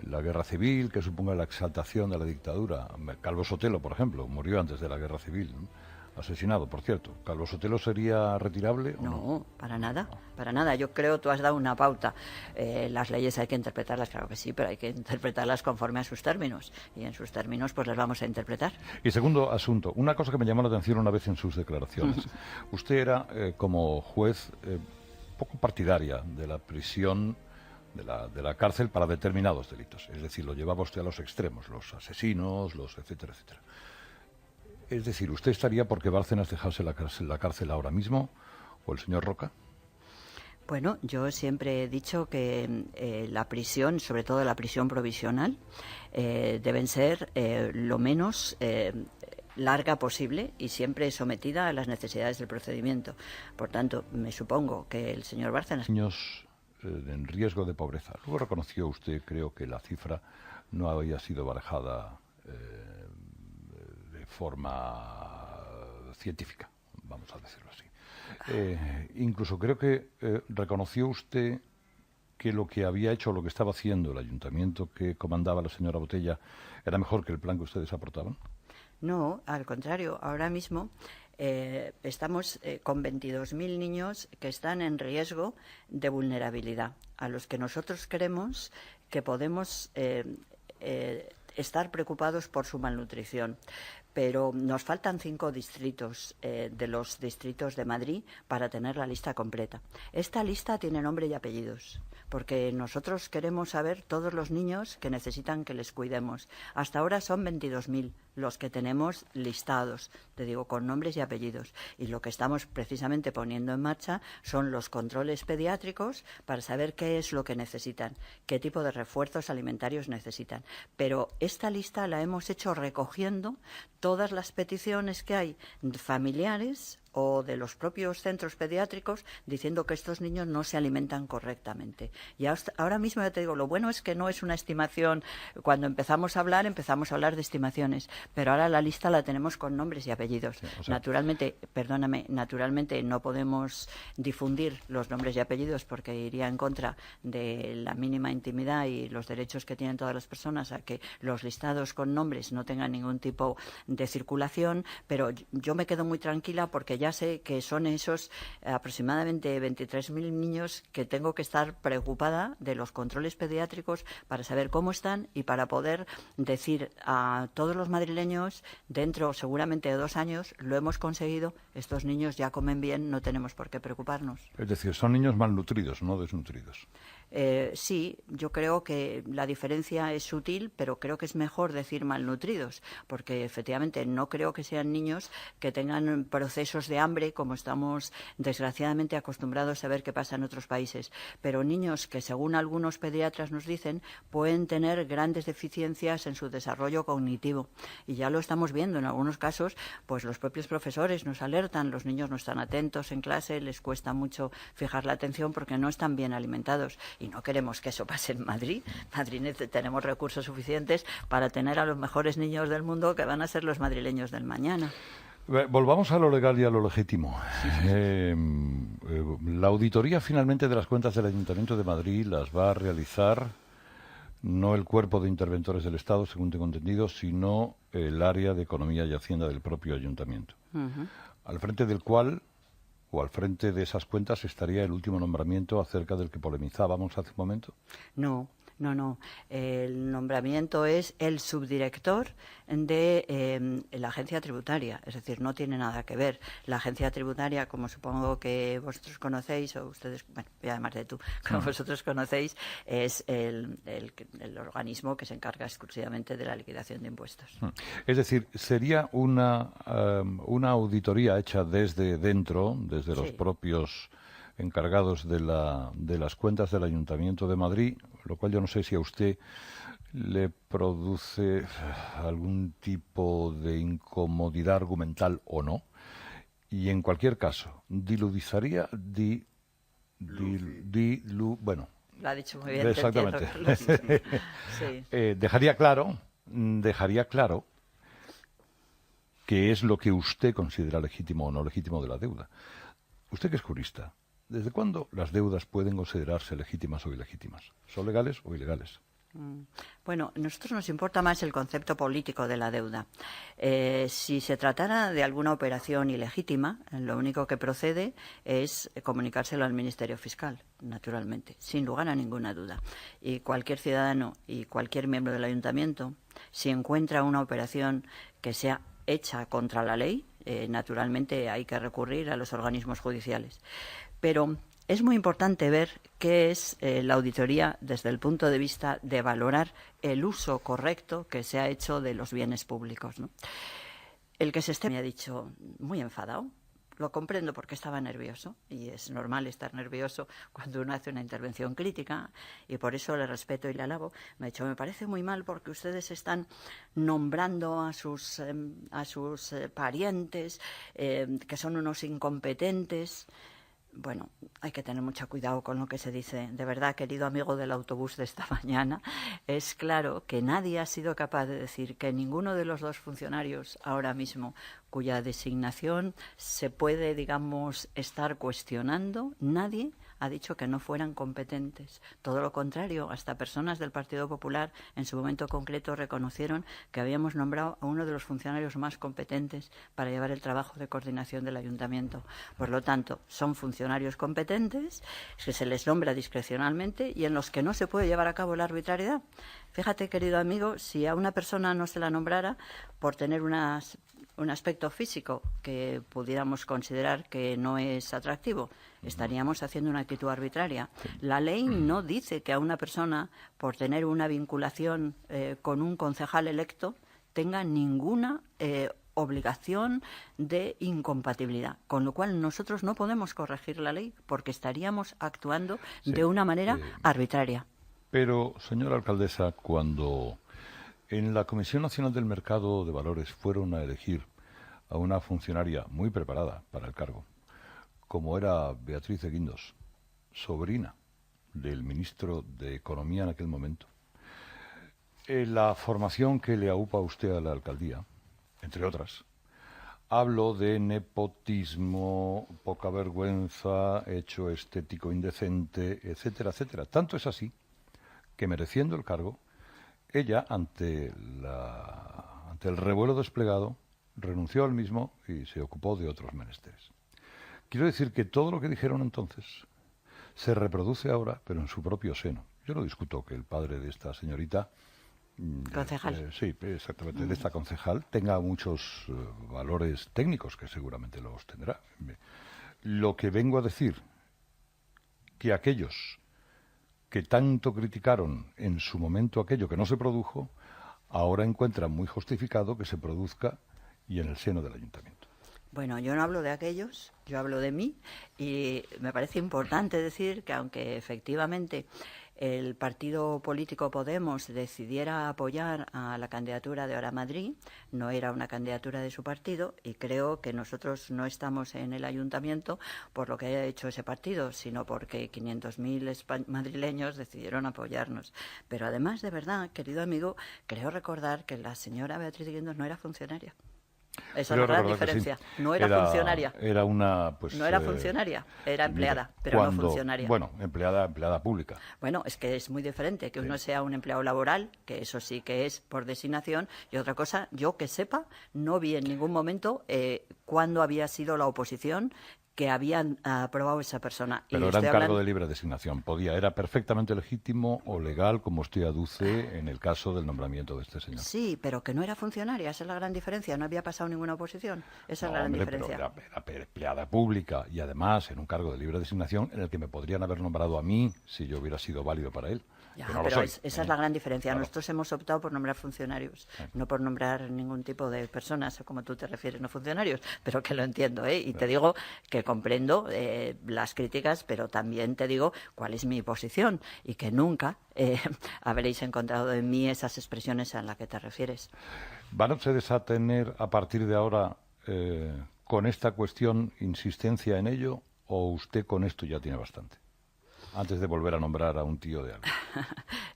la guerra civil, que suponga la exaltación de la dictadura. Calvo Sotelo, por ejemplo, murió antes de la guerra civil, ¿no? Asesinado, por cierto. ¿Calvo Sotelo sería retirable o no? No, para nada, para nada. Yo creo, tú has dado una pauta. Las leyes hay que interpretarlas, claro que sí, pero hay que interpretarlas conforme a sus términos. Y en sus términos, pues las vamos a interpretar. Y segundo asunto, una cosa que me llamó la atención una vez en sus declaraciones. Usted era, como juez, poco partidaria de la prisión, de la cárcel para determinados delitos. Es decir, lo llevaba usted a los extremos, los asesinos, los etcétera, etcétera. Es decir, ¿usted estaría porque Bárcenas dejase la cárcel ahora mismo? ¿O el señor Roca? Bueno, yo siempre he dicho que la prisión, sobre todo la prisión provisional, deben ser lo menos larga posible y siempre sometida a las necesidades del procedimiento. Por tanto, me supongo que el señor Bárcenas... Niños en riesgo de pobreza. Luego reconoció usted, creo, que la cifra no había sido barajada de forma científica, vamos a decirlo así. Incluso creo que reconoció usted que lo que había hecho, lo que estaba haciendo el ayuntamiento que comandaba la señora Botella era mejor que el plan que ustedes aportaban. No, al contrario, ahora mismo estamos con 22.000 niños que están en riesgo de vulnerabilidad, a los que nosotros creemos que podemos estar preocupados por su malnutrición. Pero nos faltan 5 distritos de los distritos de Madrid para tener la lista completa. Esta lista tiene nombre y apellidos, porque nosotros queremos saber todos los niños que necesitan que les cuidemos. Hasta ahora son 22.000. los que tenemos listados, te digo, con nombres y apellidos. Y lo que estamos precisamente poniendo en marcha son los controles pediátricos para saber qué es lo que necesitan, qué tipo de refuerzos alimentarios necesitan. Pero esta lista la hemos hecho recogiendo todas las peticiones que hay familiares o de los propios centros pediátricos diciendo que estos niños no se alimentan correctamente. Y ahora mismo ya te digo, lo bueno es que no es una estimación. Cuando empezamos a hablar de estimaciones, pero ahora la lista la tenemos con nombres y apellidos. Sí, o sea, naturalmente no podemos difundir los nombres y apellidos porque iría en contra de la mínima intimidad y los derechos que tienen todas las personas a que los listados con nombres no tengan ningún tipo de circulación, pero yo me quedo muy tranquila porque ya sé que son esos aproximadamente 23.000 niños que tengo que estar preocupada de los controles pediátricos para saber cómo están y para poder decir a todos los madrileños, dentro seguramente de 2 años, lo hemos conseguido, estos niños ya comen bien, no tenemos por qué preocuparnos. Es decir, son niños malnutridos, no desnutridos. Sí, yo creo que la diferencia es sutil, pero creo que es mejor decir malnutridos, porque efectivamente no creo que sean niños que tengan procesos de hambre, como estamos desgraciadamente acostumbrados a ver que pasa en otros países, pero niños que, según algunos pediatras nos dicen, pueden tener grandes deficiencias en su desarrollo cognitivo. Y ya lo estamos viendo en algunos casos, pues los propios profesores nos alertan, los niños no están atentos en clase, les cuesta mucho fijar la atención porque no están bien alimentados. Y no queremos que eso pase en Madrid. Madrid tenemos recursos suficientes para tener a los mejores niños del mundo que van a ser los madrileños del mañana. Volvamos a lo legal y a lo legítimo. La auditoría finalmente de las cuentas del Ayuntamiento de Madrid las va a realizar no el Cuerpo de Interventores del Estado, según tengo entendido, sino el área de Economía y Hacienda del propio Ayuntamiento, al frente del cual, o al frente de esas cuentas, estaría el último nombramiento acerca del que polemizábamos hace un momento. No. El nombramiento es el subdirector de la agencia tributaria, es decir, no tiene nada que ver. La agencia tributaria, como supongo que vosotros conocéis, o ustedes, bueno, además de tú, como vosotros conocéis, es el organismo que se encarga exclusivamente de la liquidación de impuestos. Es decir, sería una auditoría hecha desde dentro, desde los propios encargados de las cuentas del Ayuntamiento de Madrid, lo cual yo no sé si a usted le produce algún tipo de incomodidad argumental o no. Y en cualquier caso, diludizaría, bueno. Lo ha dicho muy bien. Exactamente. Sí. Dejaría claro qué es lo que usted considera legítimo o no legítimo de la deuda. Usted que es jurista, ¿desde cuándo las deudas pueden considerarse legítimas o ilegítimas? ¿Son legales o ilegales? Bueno, a nosotros nos importa más el concepto político de la deuda. Si se tratara de alguna operación ilegítima, lo único que procede es comunicárselo al Ministerio Fiscal, naturalmente, sin lugar a ninguna duda. Y cualquier ciudadano y cualquier miembro del Ayuntamiento, si encuentra una operación que sea hecha contra la ley, naturalmente hay que recurrir a los organismos judiciales. Pero es muy importante ver qué es la auditoría desde el punto de vista de valorar el uso correcto que se ha hecho de los bienes públicos, ¿no? El que se esté, me ha dicho, muy enfadado. Lo comprendo porque estaba nervioso y es normal estar nervioso cuando uno hace una intervención crítica y por eso le respeto y le alabo. Me ha dicho, me parece muy mal porque ustedes están nombrando a sus parientes que son unos incompetentes. Bueno, hay que tener mucho cuidado con lo que se dice. De verdad, querido amigo del autobús de esta mañana, es claro que nadie ha sido capaz de decir que ninguno de los dos funcionarios ahora mismo cuya designación se puede, digamos, estar cuestionando, nadie ha dicho que no fueran competentes. Todo lo contrario, hasta personas del Partido Popular en su momento concreto reconocieron que habíamos nombrado a uno de los funcionarios más competentes para llevar el trabajo de coordinación del Ayuntamiento. Por lo tanto, son funcionarios competentes que se les nombra discrecionalmente y en los que no se puede llevar a cabo la arbitrariedad. Fíjate, querido amigo, si a una persona no se la nombrara por tener un aspecto físico que pudiéramos considerar que no es atractivo, estaríamos haciendo una actitud arbitraria. La ley no dice que a una persona, por tener una vinculación con un concejal electo, tenga ninguna obligación de incompatibilidad, con lo cual nosotros no podemos corregir la ley porque estaríamos actuando de una manera arbitraria. Pero, señora alcaldesa, cuando en la Comisión Nacional del Mercado de Valores fueron a elegir a una funcionaria muy preparada para el cargo, como era Beatriz de Guindos, sobrina del ministro de Economía en aquel momento, la formación que le aupa a usted a la alcaldía, entre otras, hablo de nepotismo, poca vergüenza, hecho estético indecente, etcétera, etcétera. Tanto es así que, mereciendo el cargo, ella, ante el revuelo desplegado, renunció al mismo y se ocupó de otros menesteres. Quiero decir que todo lo que dijeron entonces se reproduce ahora, pero en su propio seno. Yo no discuto que el padre de esta señorita, Concejal. sí, exactamente, de esta concejal, tenga muchos valores técnicos, que seguramente los tendrá. Lo que vengo a decir, que aquellos que tanto criticaron en su momento aquello que no se produjo, ahora encuentran muy justificado que se produzca y en el seno del ayuntamiento. Bueno, yo no hablo de aquellos, yo hablo de mí, y me parece importante decir que aunque efectivamente el partido político Podemos decidiera apoyar a la candidatura de Ahora Madrid, no era una candidatura de su partido, y creo que nosotros no estamos en el ayuntamiento por lo que haya hecho ese partido, sino porque 500.000 madrileños decidieron apoyarnos. Pero además, de verdad, querido amigo, creo recordar que la señora Beatriz de Guindos no era funcionaria. Esa es la gran diferencia. Sí. No era funcionaria. Era una, pues, no era funcionaria, era empleada, pero no funcionaria. Bueno, empleada pública. Bueno, es que es muy diferente que uno sea un empleado laboral, que eso sí que es por designación, y otra cosa, yo que sepa, no vi en ningún momento cuándo había sido la oposición que habían aprobado esa persona. Pero era un cargo de libre designación. Era perfectamente legítimo o legal, como usted aduce, en el caso del nombramiento de este señor. Sí, pero que no era funcionaria, esa es la gran diferencia. No había pasado ninguna oposición, esa es la gran diferencia. Pero era empleada pública y además en un cargo de libre designación en el que me podrían haber nombrado a mí si yo hubiera sido válido para él. Ya, no pero lo soy, esa es la gran diferencia. Claro. Nosotros hemos optado por nombrar funcionarios, no por nombrar ningún tipo de personas, como tú te refieres, no funcionarios, pero que lo entiendo, ¿eh? Y te digo que comprendo las críticas, pero también te digo cuál es mi posición y que nunca habréis encontrado en mí esas expresiones a las que te refieres. ¿Van ustedes a tener a partir de ahora con esta cuestión insistencia en ello o usted con esto ya tiene bastante? Antes de volver a nombrar a un tío de algo.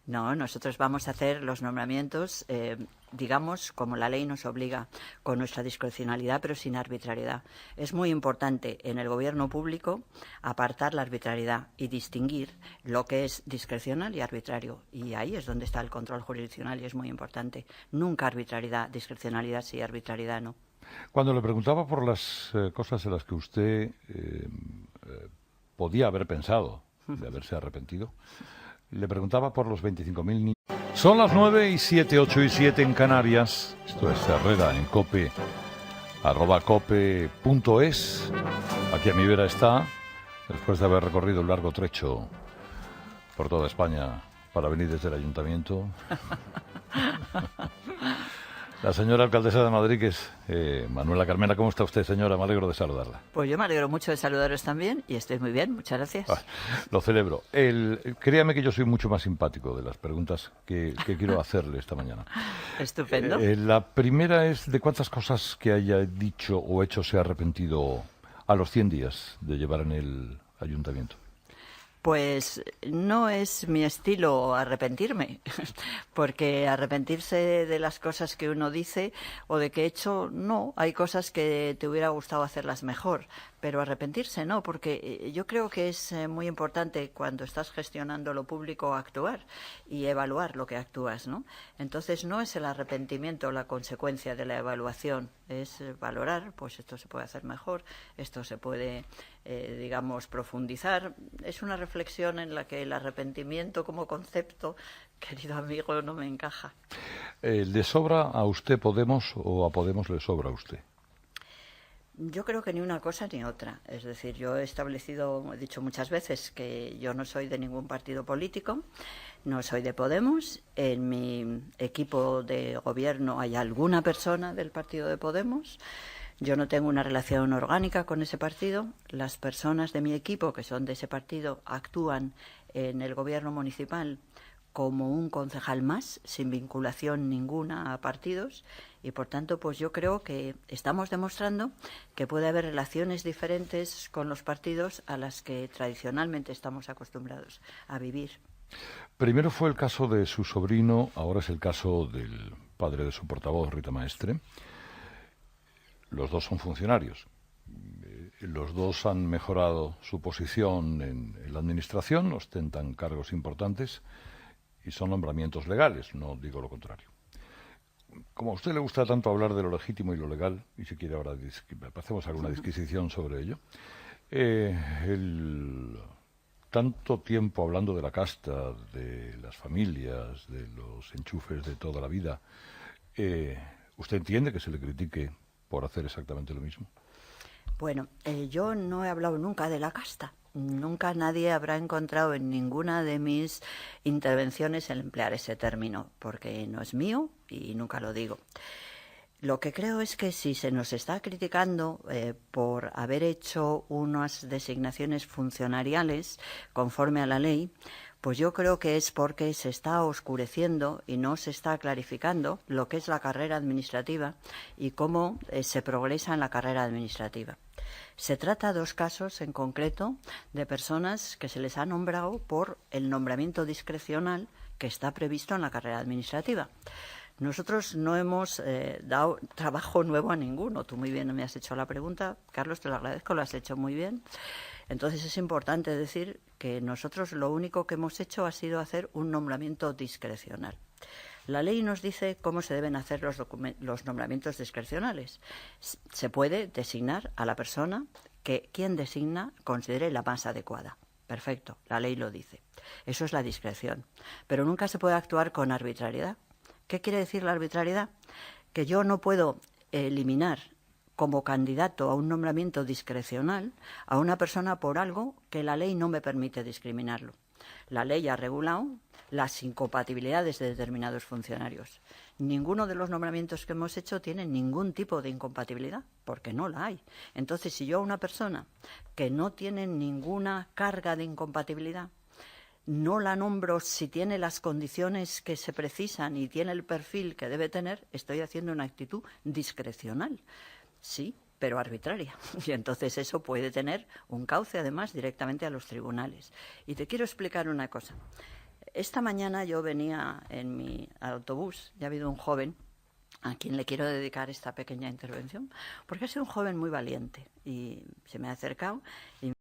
No, nosotros vamos a hacer los nombramientos, digamos, como la ley nos obliga, con nuestra discrecionalidad, pero sin arbitrariedad. Es muy importante en el gobierno público apartar la arbitrariedad y distinguir lo que es discrecional y arbitrario. Y ahí es donde está el control jurisdiccional y es muy importante. Nunca arbitrariedad, discrecionalidad sí, arbitrariedad no. Cuando le preguntaba por las cosas en las que usted podía haber pensado de haberse arrepentido, le preguntaba por los 25.000 niños. Son las 9:07, 8:07 en Canarias. Esto es Herrera en COPE, @cope.es. Aquí a mi vera está, después de haber recorrido un largo trecho por toda España para venir desde el ayuntamiento. La señora alcaldesa de Madrid, que es Manuela Carmena. ¿Cómo está usted, señora? Me alegro de saludarla. Pues yo me alegro mucho de saludaros también y estoy muy bien, muchas gracias. Lo celebro. Créame que yo soy mucho más simpático de las preguntas que quiero hacerle esta mañana. Estupendo. La primera es de cuántas cosas que haya dicho o hecho se ha arrepentido a los 100 días de llevar en el ayuntamiento. Pues no es mi estilo arrepentirme, porque arrepentirse de las cosas que uno dice o de que he hecho, no. Hay cosas que te hubiera gustado hacerlas mejor, pero arrepentirse no, porque yo creo que es muy importante cuando estás gestionando lo público actuar y evaluar lo que actúas, ¿no? Entonces no es el arrepentimiento la consecuencia de la evaluación, es valorar, pues esto se puede hacer mejor, esto se puede, digamos, profundizar. Es una reflexión en la que el arrepentimiento como concepto, querido amigo, no me encaja. ¿Le sobra a usted Podemos o a Podemos le sobra a usted? Yo creo que ni una cosa ni otra. Es decir, yo he dicho muchas veces que yo no soy de ningún partido político, no soy de Podemos. En mi equipo de gobierno hay alguna persona del partido de Podemos. Yo no tengo una relación orgánica con ese partido. Las personas de mi equipo, que son de ese partido, actúan en el gobierno municipal como un concejal más, sin vinculación ninguna a partidos, y por tanto, pues yo creo que estamos demostrando que puede haber relaciones diferentes con los partidos a las que tradicionalmente estamos acostumbrados a vivir. Primero fue el caso de su sobrino, ahora es el caso del padre de su portavoz, Rita Maestre. Los dos son funcionarios. Los dos han mejorado su posición en la administración, ostentan cargos importantes y son nombramientos legales, no digo lo contrario. Como a usted le gusta tanto hablar de lo legítimo y lo legal, y si quiere ahora hacemos alguna disquisición sobre ello, tanto tiempo hablando de la casta, de las familias, de los enchufes de toda la vida, ¿usted entiende que se le critique por hacer exactamente lo mismo? Bueno, yo no he hablado nunca de la casta. Nunca nadie habrá encontrado en ninguna de mis intervenciones el emplear ese término, porque no es mío y nunca lo digo. Lo que creo es que si se nos está criticando por haber hecho unas designaciones funcionariales conforme a la ley, pues yo creo que es porque se está oscureciendo y no se está clarificando lo que es la carrera administrativa y cómo se progresa en la carrera administrativa. Se trata de dos casos en concreto de personas que se les ha nombrado por el nombramiento discrecional que está previsto en la carrera administrativa. Nosotros no hemos dado trabajo nuevo a ninguno. Tú muy bien me has hecho la pregunta, Carlos, te lo agradezco, lo has hecho muy bien. Entonces es importante decir que nosotros lo único que hemos hecho ha sido hacer un nombramiento discrecional. La ley nos dice cómo se deben hacer los nombramientos discrecionales. Se puede designar a la persona que quien designa considere la más adecuada. Perfecto, la ley lo dice. Eso es la discreción. Pero nunca se puede actuar con arbitrariedad. ¿Qué quiere decir la arbitrariedad? Que yo no puedo eliminar como candidato a un nombramiento discrecional a una persona por algo que la ley no me permite discriminarlo. La ley ha regulado las incompatibilidades de determinados funcionarios. Ninguno de los nombramientos que hemos hecho tiene ningún tipo de incompatibilidad, porque no la hay. Entonces, si yo a una persona que no tiene ninguna carga de incompatibilidad, no la nombro si tiene las condiciones que se precisan y tiene el perfil que debe tener, estoy haciendo una actitud discrecional. Sí, pero arbitraria. Y entonces eso puede tener un cauce, además, directamente a los tribunales. Y te quiero explicar una cosa. Esta mañana yo venía en mi autobús y ha habido un joven a quien le quiero dedicar esta pequeña intervención, porque ha sido un joven muy valiente y se me ha acercado y